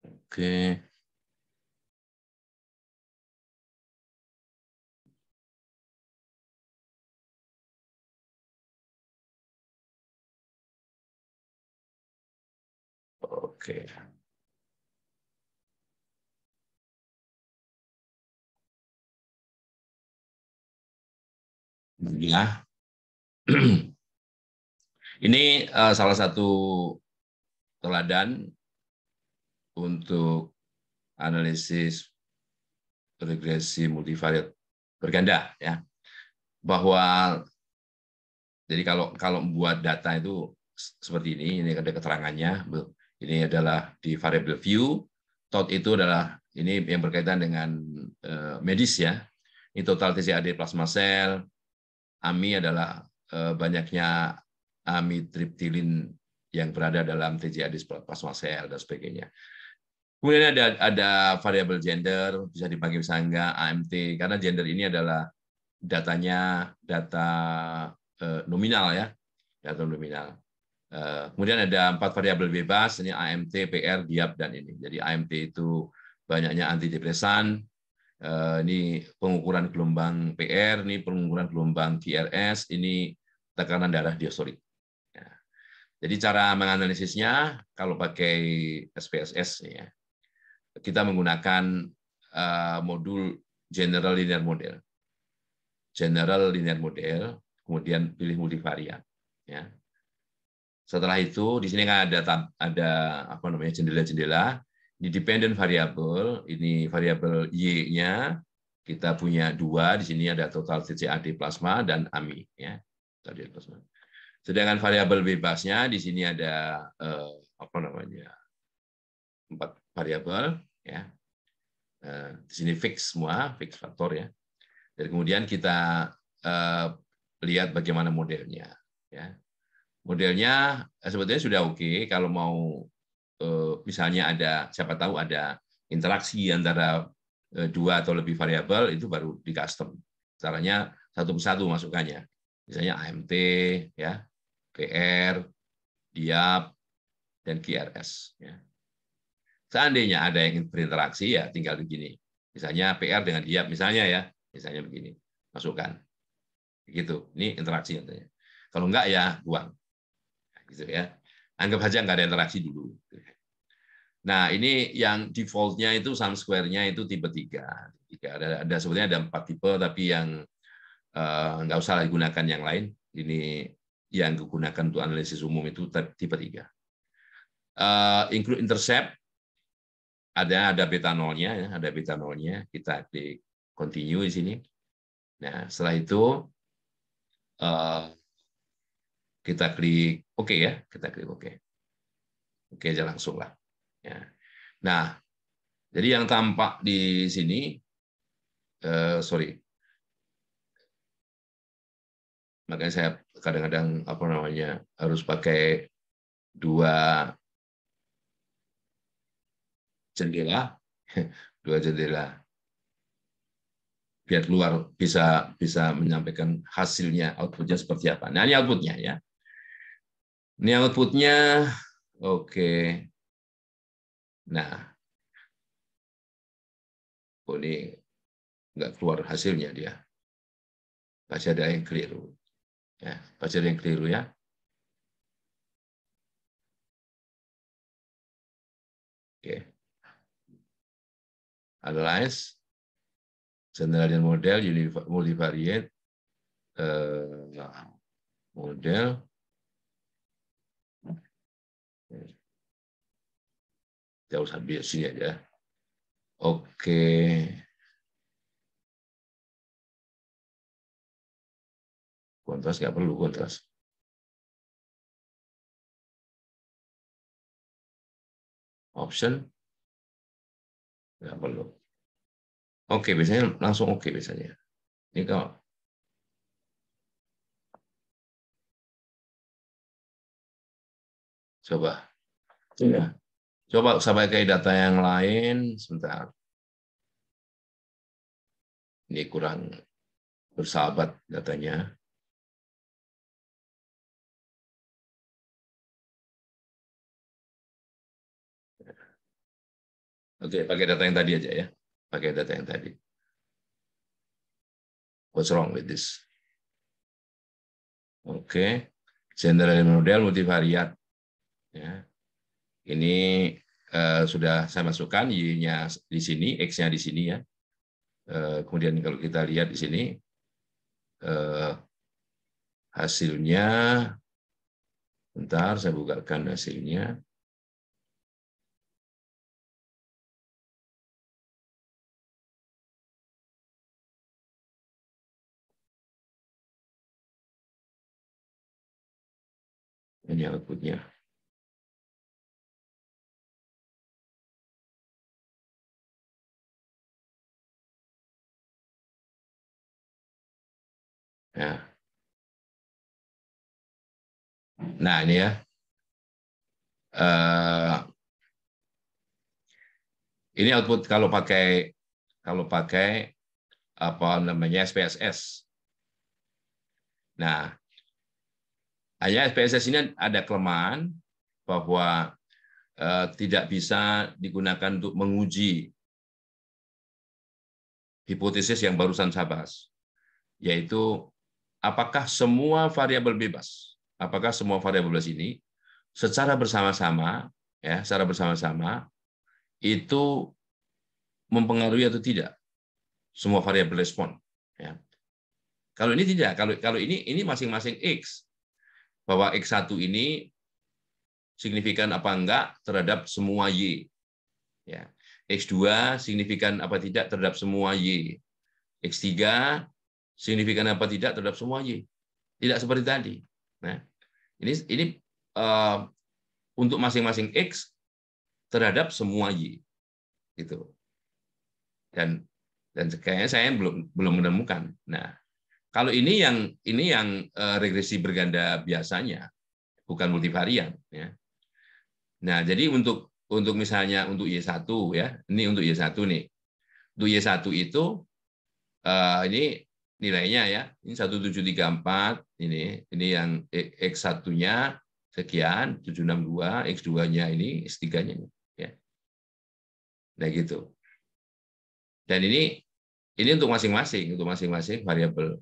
Oke. Oke. Ya. Ini salah satu teladan untuk analisis regresi multivariat berganda, ya. Bahwa jadi kalau membuat data itu seperti ini ada keterangannya. Ini adalah di variable view. Tot itu adalah ini yang berkaitan dengan medis, ya. Ini total TCAD plasma sel. AMI adalah banyaknya amitriptilin yang berada dalam TCAD plasma sel dan sebagainya. Kemudian ada variabel gender, bisa dipanggil bisa enggak, AMT, karena gender ini adalah data nominal, ya, data nominal. Kemudian ada 4 variabel bebas, ini AMT, PR, DIAP, dan ini. Jadi AMT itu banyaknya antidepresan, ini pengukuran gelombang PR, ini pengukuran gelombang QRS, ini tekanan darah diastolik. Ya. Jadi cara menganalisisnya kalau pakai SPSS, ya, kita menggunakan modul General Linear Model. General Linear Model, kemudian pilih multivariat. Ya. Setelah itu di sini kan ada apa namanya jendela-jendela. Ini dependent variable, ini variabel Y-nya kita punya 2, di sini ada total TCAD plasma dan AMI, ya. Sedangkan variabel bebasnya di sini ada apa namanya 4 variabel, ya. Di sini fix semua, fix faktor, ya. Dan kemudian kita lihat bagaimana modelnya, ya. Modelnya sebetulnya sudah oke. Kalau mau misalnya siapa tahu ada interaksi antara 2 atau lebih variabel, itu baru di custom. Caranya satu persatu masukkannya. Misalnya AMT, ya, QR, DIAP, dan QRS. Ya. Seandainya ada yang berinteraksi, ya tinggal begini. Misalnya PR dengan DIAP, misalnya ya, misalnya begini, masukkan. Gitu, ini interaksi katanya. Kalau enggak ya buang. Gitu ya. Anggap aja nggak ada interaksi dulu. Nah, ini yang default-nya itu sum square-nya itu tipe 3. Ada sebenarnya ada 4 tipe, tapi yang nggak usah digunakan yang lain. Ini yang digunakan untuk analisis umum itu tipe 3. Include intercept, ada beta nolnya, ya, ada beta nolnya. Kita klik continue di sini. Nah, setelah itu kita klik OK ya, kita klik OK. Oke aja langsung lah. Ya. Nah, jadi yang tampak di sini, sorry, makanya saya kadang-kadang apa namanya harus pakai 2 jendela, 2 jendela biar luar bisa menyampaikan hasilnya, outputnya seperti apa. Nah, ini outputnya ya. Ini outputnya, oke. Nah, ini nggak keluar hasilnya dia. Pasti ada yang keliru. Ya, pasti ada yang keliru ya. Oke. Analyze, general model, multivariate, model. Jauh sampai sini aja. Oke. Kontras nggak perlu kontras. Option nggak perlu. Oke, biasanya langsung oke biasanya. Ini kalau coba, ya. Coba sampai ke data yang lain sebentar. Ini kurang bersahabat datanya. Oke, pakai data yang tadi aja ya. Pakai data yang tadi. What's wrong with this? Oke, general model multivariat. Ya. Ini sudah saya masukkan Y-nya di sini, X-nya di sini ya. Kemudian kalau kita lihat di sini hasilnya, bentar saya bukakan hasilnya. Ini outputnya. Ya. Nah ini ya. Ini output kalau pakai apa namanya SPSS. Nah, hanya SPSS ini ada kelemahan bahwa tidak bisa digunakan untuk menguji hipotesis yang barusan saya bahas, yaitu apakah semua variabel bebas, ini secara bersama-sama, ya, secara bersama-sama itu mempengaruhi atau tidak semua variabel respon. Ya. Kalau ini tidak, kalau ini masing-masing X, bahwa X1 ini signifikan apa enggak terhadap semua Y. Ya. X2 signifikan apa tidak terhadap semua Y. X3 signifikan apa tidak terhadap semua Y. Tidak seperti tadi. Nah, ini untuk masing-masing X terhadap semua Y. Gitu. Dan kayaknya saya belum menemukan. Nah, kalau ini yang regresi berganda biasanya, bukan multivarian. Ya. Nah, jadi untuk misalnya untuk Y1 ya, ini untuk Y1 nih. Untuk Y1 itu ini nilainya ya. Ini 1734, ini yang X1-nya sekian, 762, X2-nya ini, X3-nya ini. Ya. Nah gitu. Dan ini untuk masing-masing variabel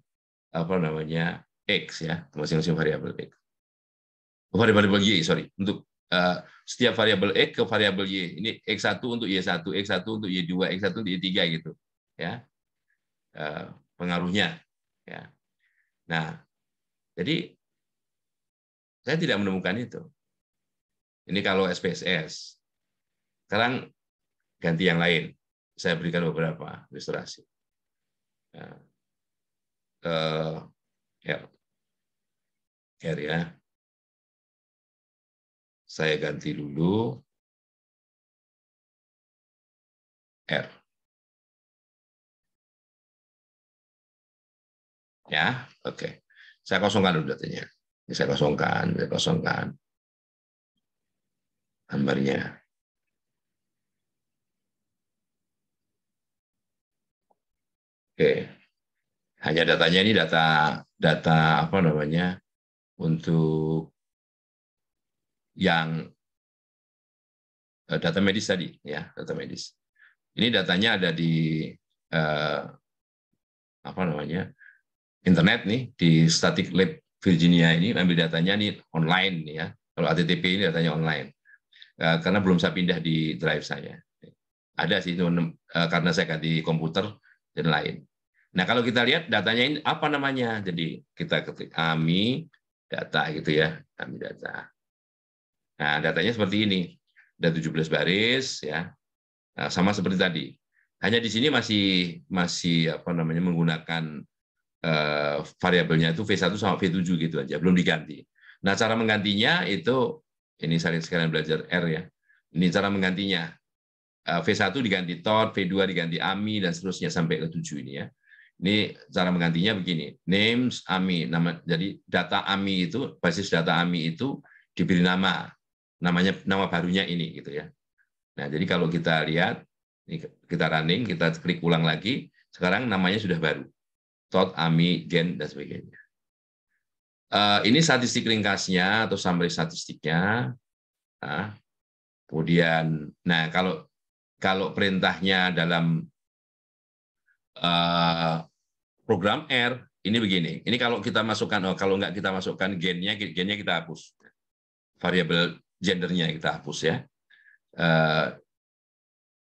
apa namanya X ya, masing-masing variabel X. Variabel Y, sorry. Untuk setiap variabel X ke variabel Y. Ini X1 untuk Y1, X1 untuk Y2, X1 untuk Y3 gitu. Ya. Pengaruhnya. Ya. Nah, jadi saya tidak menemukan itu. Ini kalau SPSS. Sekarang ganti yang lain. Saya berikan beberapa ilustrasi. R. R ya. Saya ganti dulu R. Ya, oke. Saya kosongkan dulu datanya. Saya kosongkan gambarnya. Oke. Hanya datanya ini data apa namanya untuk yang data medis tadi ya, data medis. Ini datanya ada di apa namanya internet nih di Static Lab Virginia ini, ambil datanya nih online nih ya. Kalau HTTP ini datanya online karena belum saya pindah di drive saya. Ada sih karena saya ganti komputer dan lain. Nah kalau kita lihat datanya ini apa namanya, jadi kita ketik AMI data gitu ya, AMI data. Nah datanya seperti ini, ada 17 baris ya, nah, sama seperti tadi. Hanya di sini masih apa namanya menggunakan variabelnya itu V1 sama V7 gitu aja, belum diganti. Nah, cara menggantinya itu, ini saya sekalian belajar R ya. Ini cara menggantinya. V1 diganti TOT, V2 diganti AMI, dan seterusnya sampai ke 7 ini ya. Ini cara menggantinya begini. Names AMI, jadi data AMI itu, basis data AMI itu diberi nama barunya ini gitu ya. Nah, jadi kalau kita lihat, kita running, kita klik ulang lagi, sekarang namanya sudah baru. TOT, AMI, GEN, dan sebagainya. Ini statistik ringkasnya atau summary statistiknya. Nah, kemudian, nah kalau perintahnya dalam program R, ini begini. Ini kalau kita masukkan, kalau nggak kita masukkan gennya kita hapus. Variabel gendernya kita hapus ya.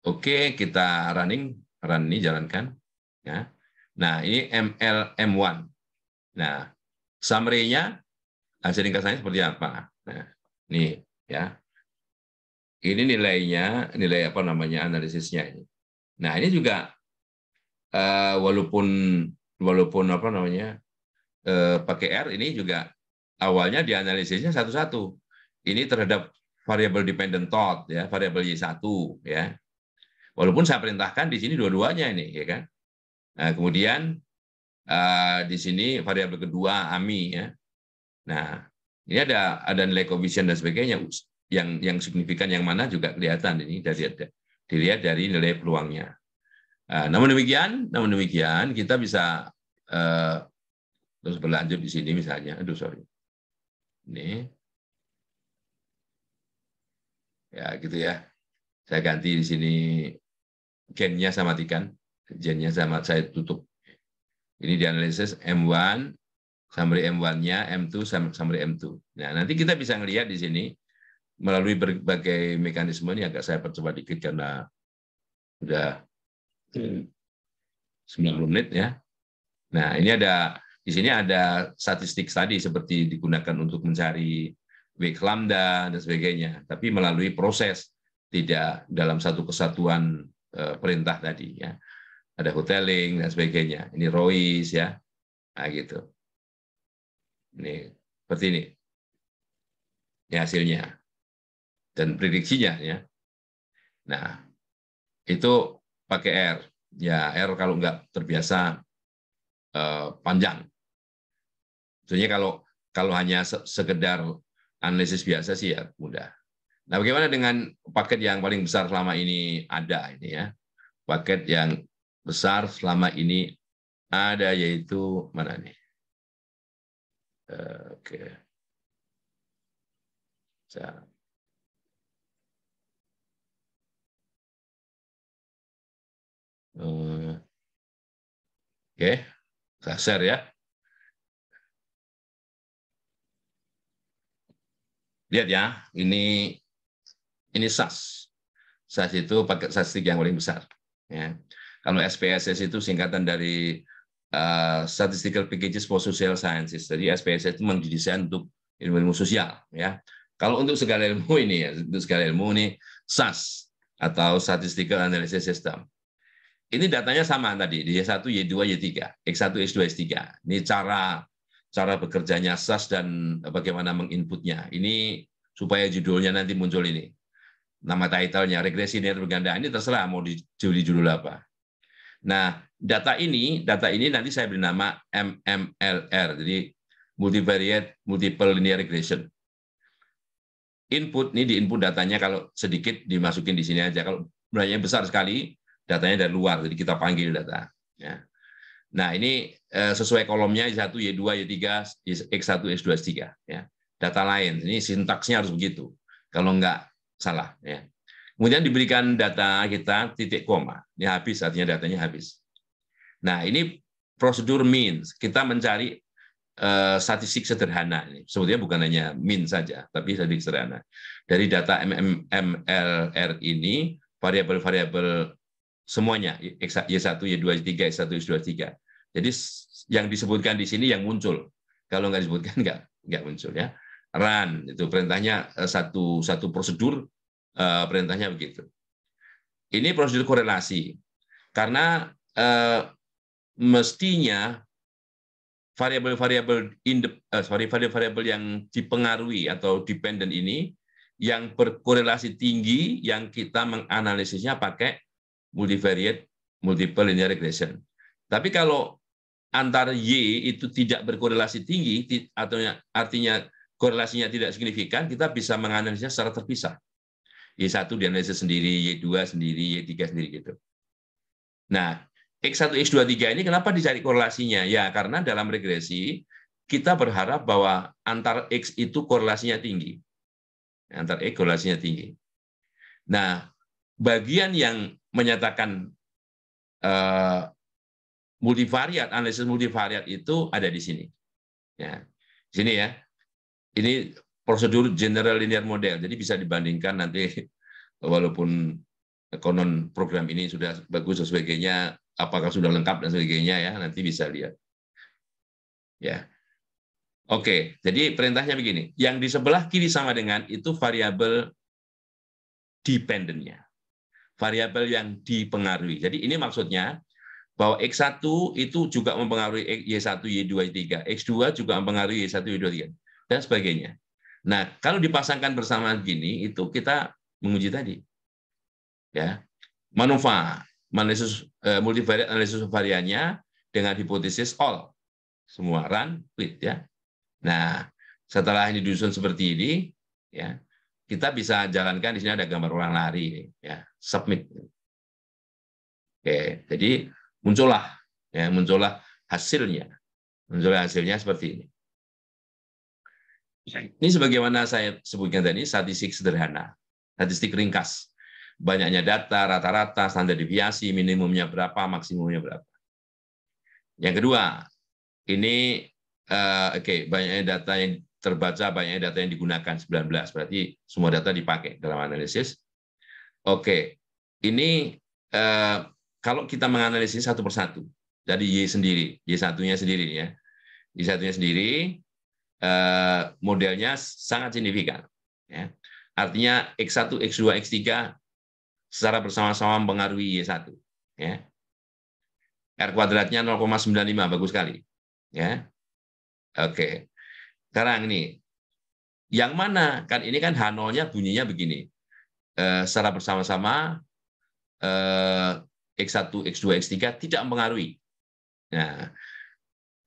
Oke, kita run ini jalankan. Ya. Nah, ini ML-M1. Nah, summary-nya hasil ringkasannya seperti apa? Nah, ini ya. Ini nilai apa namanya analisisnya ini. Nah, ini juga walaupun apa namanya pakai R, ini juga awalnya dianalisisnya satu-satu. Ini terhadap variable dependent thought ya, variabel Y1 ya. Walaupun saya perintahkan di sini dua-duanya ini ya kan. Nah, kemudian di sini variabel kedua AMI ya. Nah, ini ada nilai coefficient dan sebagainya yang signifikan yang mana juga kelihatan ini dilihat dari nilai peluangnya. Namun demikian kita bisa terus berlanjut di sini misalnya. Aduh sorry. Ini ya gitu ya. Saya ganti di sini gennya saya matikan, gennya saya tutup. Ini dianalisis M1, summary M1-nya, M2, summary M2. Nah, nanti kita bisa melihat di sini melalui berbagai mekanisme, ini agak saya percepat dikit karena sudah 90 menit ya. Nah, ini di sini ada statistik tadi seperti digunakan untuk mencari wake lambda dan sebagainya, tapi melalui proses, tidak dalam satu kesatuan perintah tadi ya. Ada hoteling dan sebagainya. Ini ROIS ya. Nah, gitu. Ini seperti ini. Ini hasilnya dan prediksinya ya. Nah, itu pakai R. Ya, R kalau nggak terbiasa panjang. Sebenarnya kalau hanya sekedar analisis biasa sih ya mudah. Nah, bagaimana dengan paket yang paling besar selama ini ada ini ya? Paket yang besar selama ini ada yaitu mana nih? Oke. Oke, saya share ya. Lihat ya, ini SAS. SAS itu paket statistik yang paling besar. Ya. Kalau SPSS itu singkatan dari Statistical Packages for Social Sciences. Jadi SPSS itu mendesain untuk ilmu sosial. Ya. Kalau untuk segala ilmu ini, ya, untuk segala ilmu ini SAS atau Statistical Analysis System. Ini datanya sama tadi, di Y1, Y2, Y3, X1, X2, X3. Ini cara bekerjanya SAS dan bagaimana menginputnya. Ini supaya judulnya nanti muncul ini. Nama title-nya, regresi linear berganda. Ini terserah mau di judul apa. Nah, data ini nanti saya beri nama MMLR, jadi Multivariate Multiple Linear Regression. Input, ini di input datanya kalau sedikit dimasukin di sini aja. Kalau jumlahnya besar sekali, datanya dari luar, jadi kita panggil data. Ya. Nah, ini sesuai kolomnya Y1, Y2, Y3, X1, X2, X3. Ya. Data lain, ini sintaksnya harus begitu. Kalau enggak, salah. Ya. Kemudian diberikan data kita titik koma. Ini habis, artinya datanya habis. Nah, ini prosedur means. Kita mencari statistik sederhana. Sebetulnya bukan hanya mean saja, tapi statistik sederhana. Dari data MMLR ini, variabel-variabel semuanya, Y1, Y2, Y3, Y1, Y2, Y3. Jadi yang disebutkan di sini yang muncul. Kalau nggak disebutkan, nggak muncul. Ya. Run, itu perintahnya satu prosedur, perintahnya begitu. Ini prosedur korelasi. Karena mestinya variabel-variabel yang dipengaruhi atau dependent ini yang berkorelasi tinggi yang kita menganalisisnya pakai multivariate multiple linear regression. Tapi kalau antar Y itu tidak berkorelasi tinggi atau artinya korelasinya tidak signifikan, kita bisa menganalisisnya secara terpisah. Y1 dianalisis sendiri, Y2 sendiri, Y3 sendiri gitu. Nah, X1, X2, X3 ini kenapa dicari korelasinya? Ya, karena dalam regresi kita berharap bahwa antar X itu korelasinya tinggi. Antar X korelasinya tinggi. Nah, bagian yang menyatakan multivariat, analisis multivariat itu ada di sini. Ya, di sini ya. Ini prosedur general linear model. Jadi bisa dibandingkan nanti walaupun konon program ini sudah bagus dan sebagainya, apakah sudah lengkap dan sebagainya ya, nanti bisa lihat. Ya. Oke, jadi perintahnya begini. Yang di sebelah kiri sama dengan itu variabel dependent-nya. Variabel yang dipengaruhi. Jadi ini maksudnya bahwa X1 itu juga mempengaruhi Y1, Y2, Y3. X2 juga mempengaruhi Y1, Y2, Y3. Dan sebagainya. Nah, kalau dipasangkan bersama gini, itu kita menguji tadi. Ya, MANOVA, multivariate analisis variannya dengan hipotesis all. Semua run, quit. Ya. Nah, setelah ini disusun seperti ini, ya, kita bisa jalankan. Di sini ada gambar orang lari, ya, submit. Oke, jadi muncullah hasilnya. Muncullah hasilnya seperti ini. Ini sebagaimana saya sebutkan tadi, statistik sederhana, statistik ringkas. Banyaknya data, rata-rata, standar deviasi, minimumnya berapa, maksimumnya berapa. Yang kedua, ini banyaknya data yang terbaca, banyaknya data yang digunakan, 19. Berarti semua data dipakai dalam analisis. Oke, ini kalau kita menganalisis satu persatu, dari Y sendiri, Y1-nya sendiri ya. Y1-nya sendiri modelnya sangat signifikan. Ya. Artinya X1, X2, X3 secara bersama-sama mempengaruhi Y1. Ya. R kuadratnya 0,95, bagus sekali. Ya. Oke. Sekarang ini, yang mana? Kan ini kan H0-nya bunyinya begini. Secara bersama-sama X1, X2, X3 tidak mempengaruhi. Nah,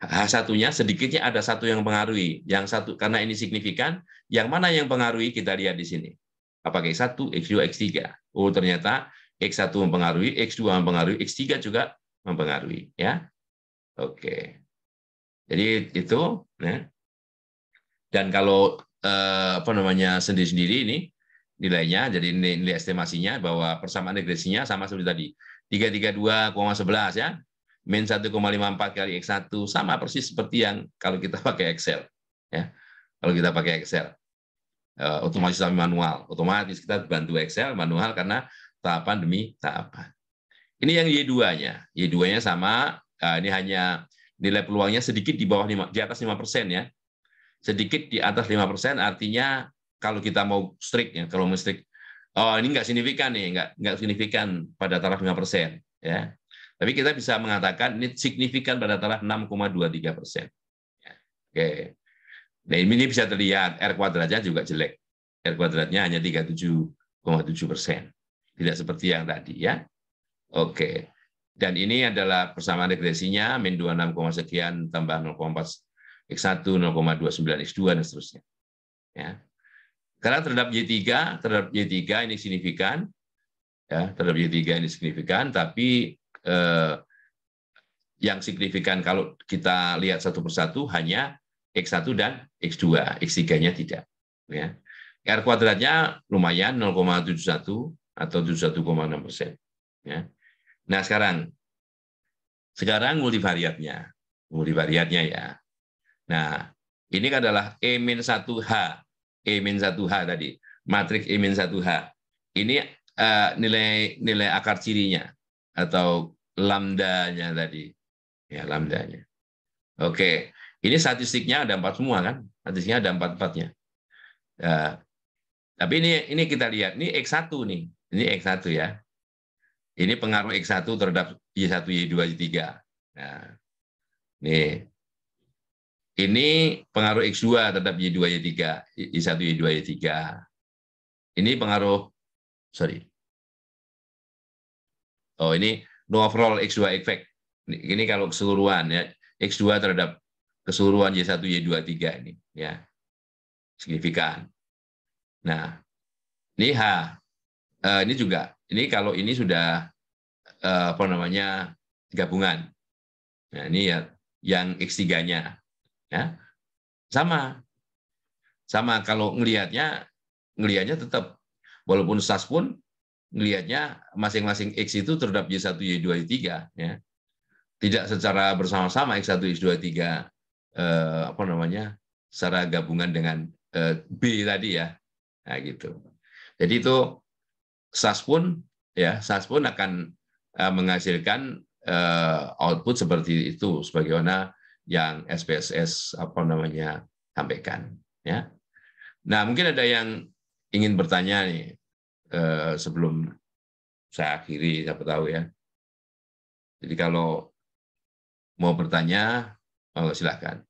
H1-nya sedikitnya ada satu yang mempengaruhi. Yang satu, karena ini signifikan, yang mana yang mempengaruhi kita lihat di sini. Apakah X1, X2, X3? Oh, ternyata X1 mempengaruhi, X2 mempengaruhi, X3 juga mempengaruhi. Ya. Oke. Jadi itu, ya. Dan kalau apa namanya sendiri-sendiri ini nilainya, jadi nilai estimasinya bahwa persamaan regresinya sama seperti tadi, 332,11 ya, min 1,54 kali X1 sama persis seperti yang kalau kita pakai Excel, ya. Kalau kita pakai Excel, otomatis sama manual, otomatis kita bantu Excel manual karena tahapan demi tahapan. Ini yang Y2-nya, Y2-nya sama, ini hanya nilai peluangnya sedikit di bawah di atas 5% ya. Sedikit di atas 5% artinya kalau kita mau strict ya, kalau mau strict, oh ini nggak signifikan nih, nggak signifikan pada taraf 5% ya. Tapi kita bisa mengatakan ini signifikan pada taraf 6,23%. Ya. Oke. Nah ini bisa terlihat R kuadratnya juga jelek. R kuadratnya hanya 37,7%. Tidak seperti yang tadi ya. Oke. Dan ini adalah persamaan regresinya min 26, sekian tambah 0,4 X1, 0,29 X2 dan seterusnya. Ya. Karena terhadap Y3 ini signifikan, ya, terhadap Y3 ini signifikan, tapi yang signifikan kalau kita lihat satu persatu hanya X1 dan X2, X3-nya tidak. Ya. R kuadratnya lumayan 0,71 atau 71,6%. Ya. Nah sekarang multivariatnya ya. Nah ini adalah E-1H, E-1H tadi, matriks E-1H. Ini nilai akar cirinya atau lambdanya tadi, ya lambdanya. Oke, ini statistiknya ada 4 semua kan? Statistiknya ada 4-4-nya. Tapi ini kita lihat, ini X1 nih, ini X1 ya. Ini pengaruh X1 terhadap Y1, Y2, Y3. Nah, ini pengaruh X2 terhadap Y2, Y3, Y1, Y2, Y3. Ini pengaruh, sorry. Oh, ini no overall X2 effect. Ini kalau keseluruhan ya, X2 terhadap keseluruhan Y1, Y2, Y3 ini ya. Signifikan. Nah, ini H. Ini juga. Ini kalau ini sudah apa namanya gabungan. Nah, ini ya yang X3-nya. Ya. Sama kalau ngelihatnya tetap walaupun SAS pun ngelihatnya masing-masing X itu terhadap Y1, Y2, Y3 ya. Tidak secara bersama-sama X1, X2, Y3 apa namanya secara gabungan dengan B tadi ya. Nah, gitu. Jadi itu SAS pun akan menghasilkan output seperti itu sebagaimana yang SPSS apa namanya sampaikan ya. Nah, mungkin ada yang ingin bertanya nih sebelum saya akhiri, siapa tahu ya. Jadi kalau mau bertanya, silakan.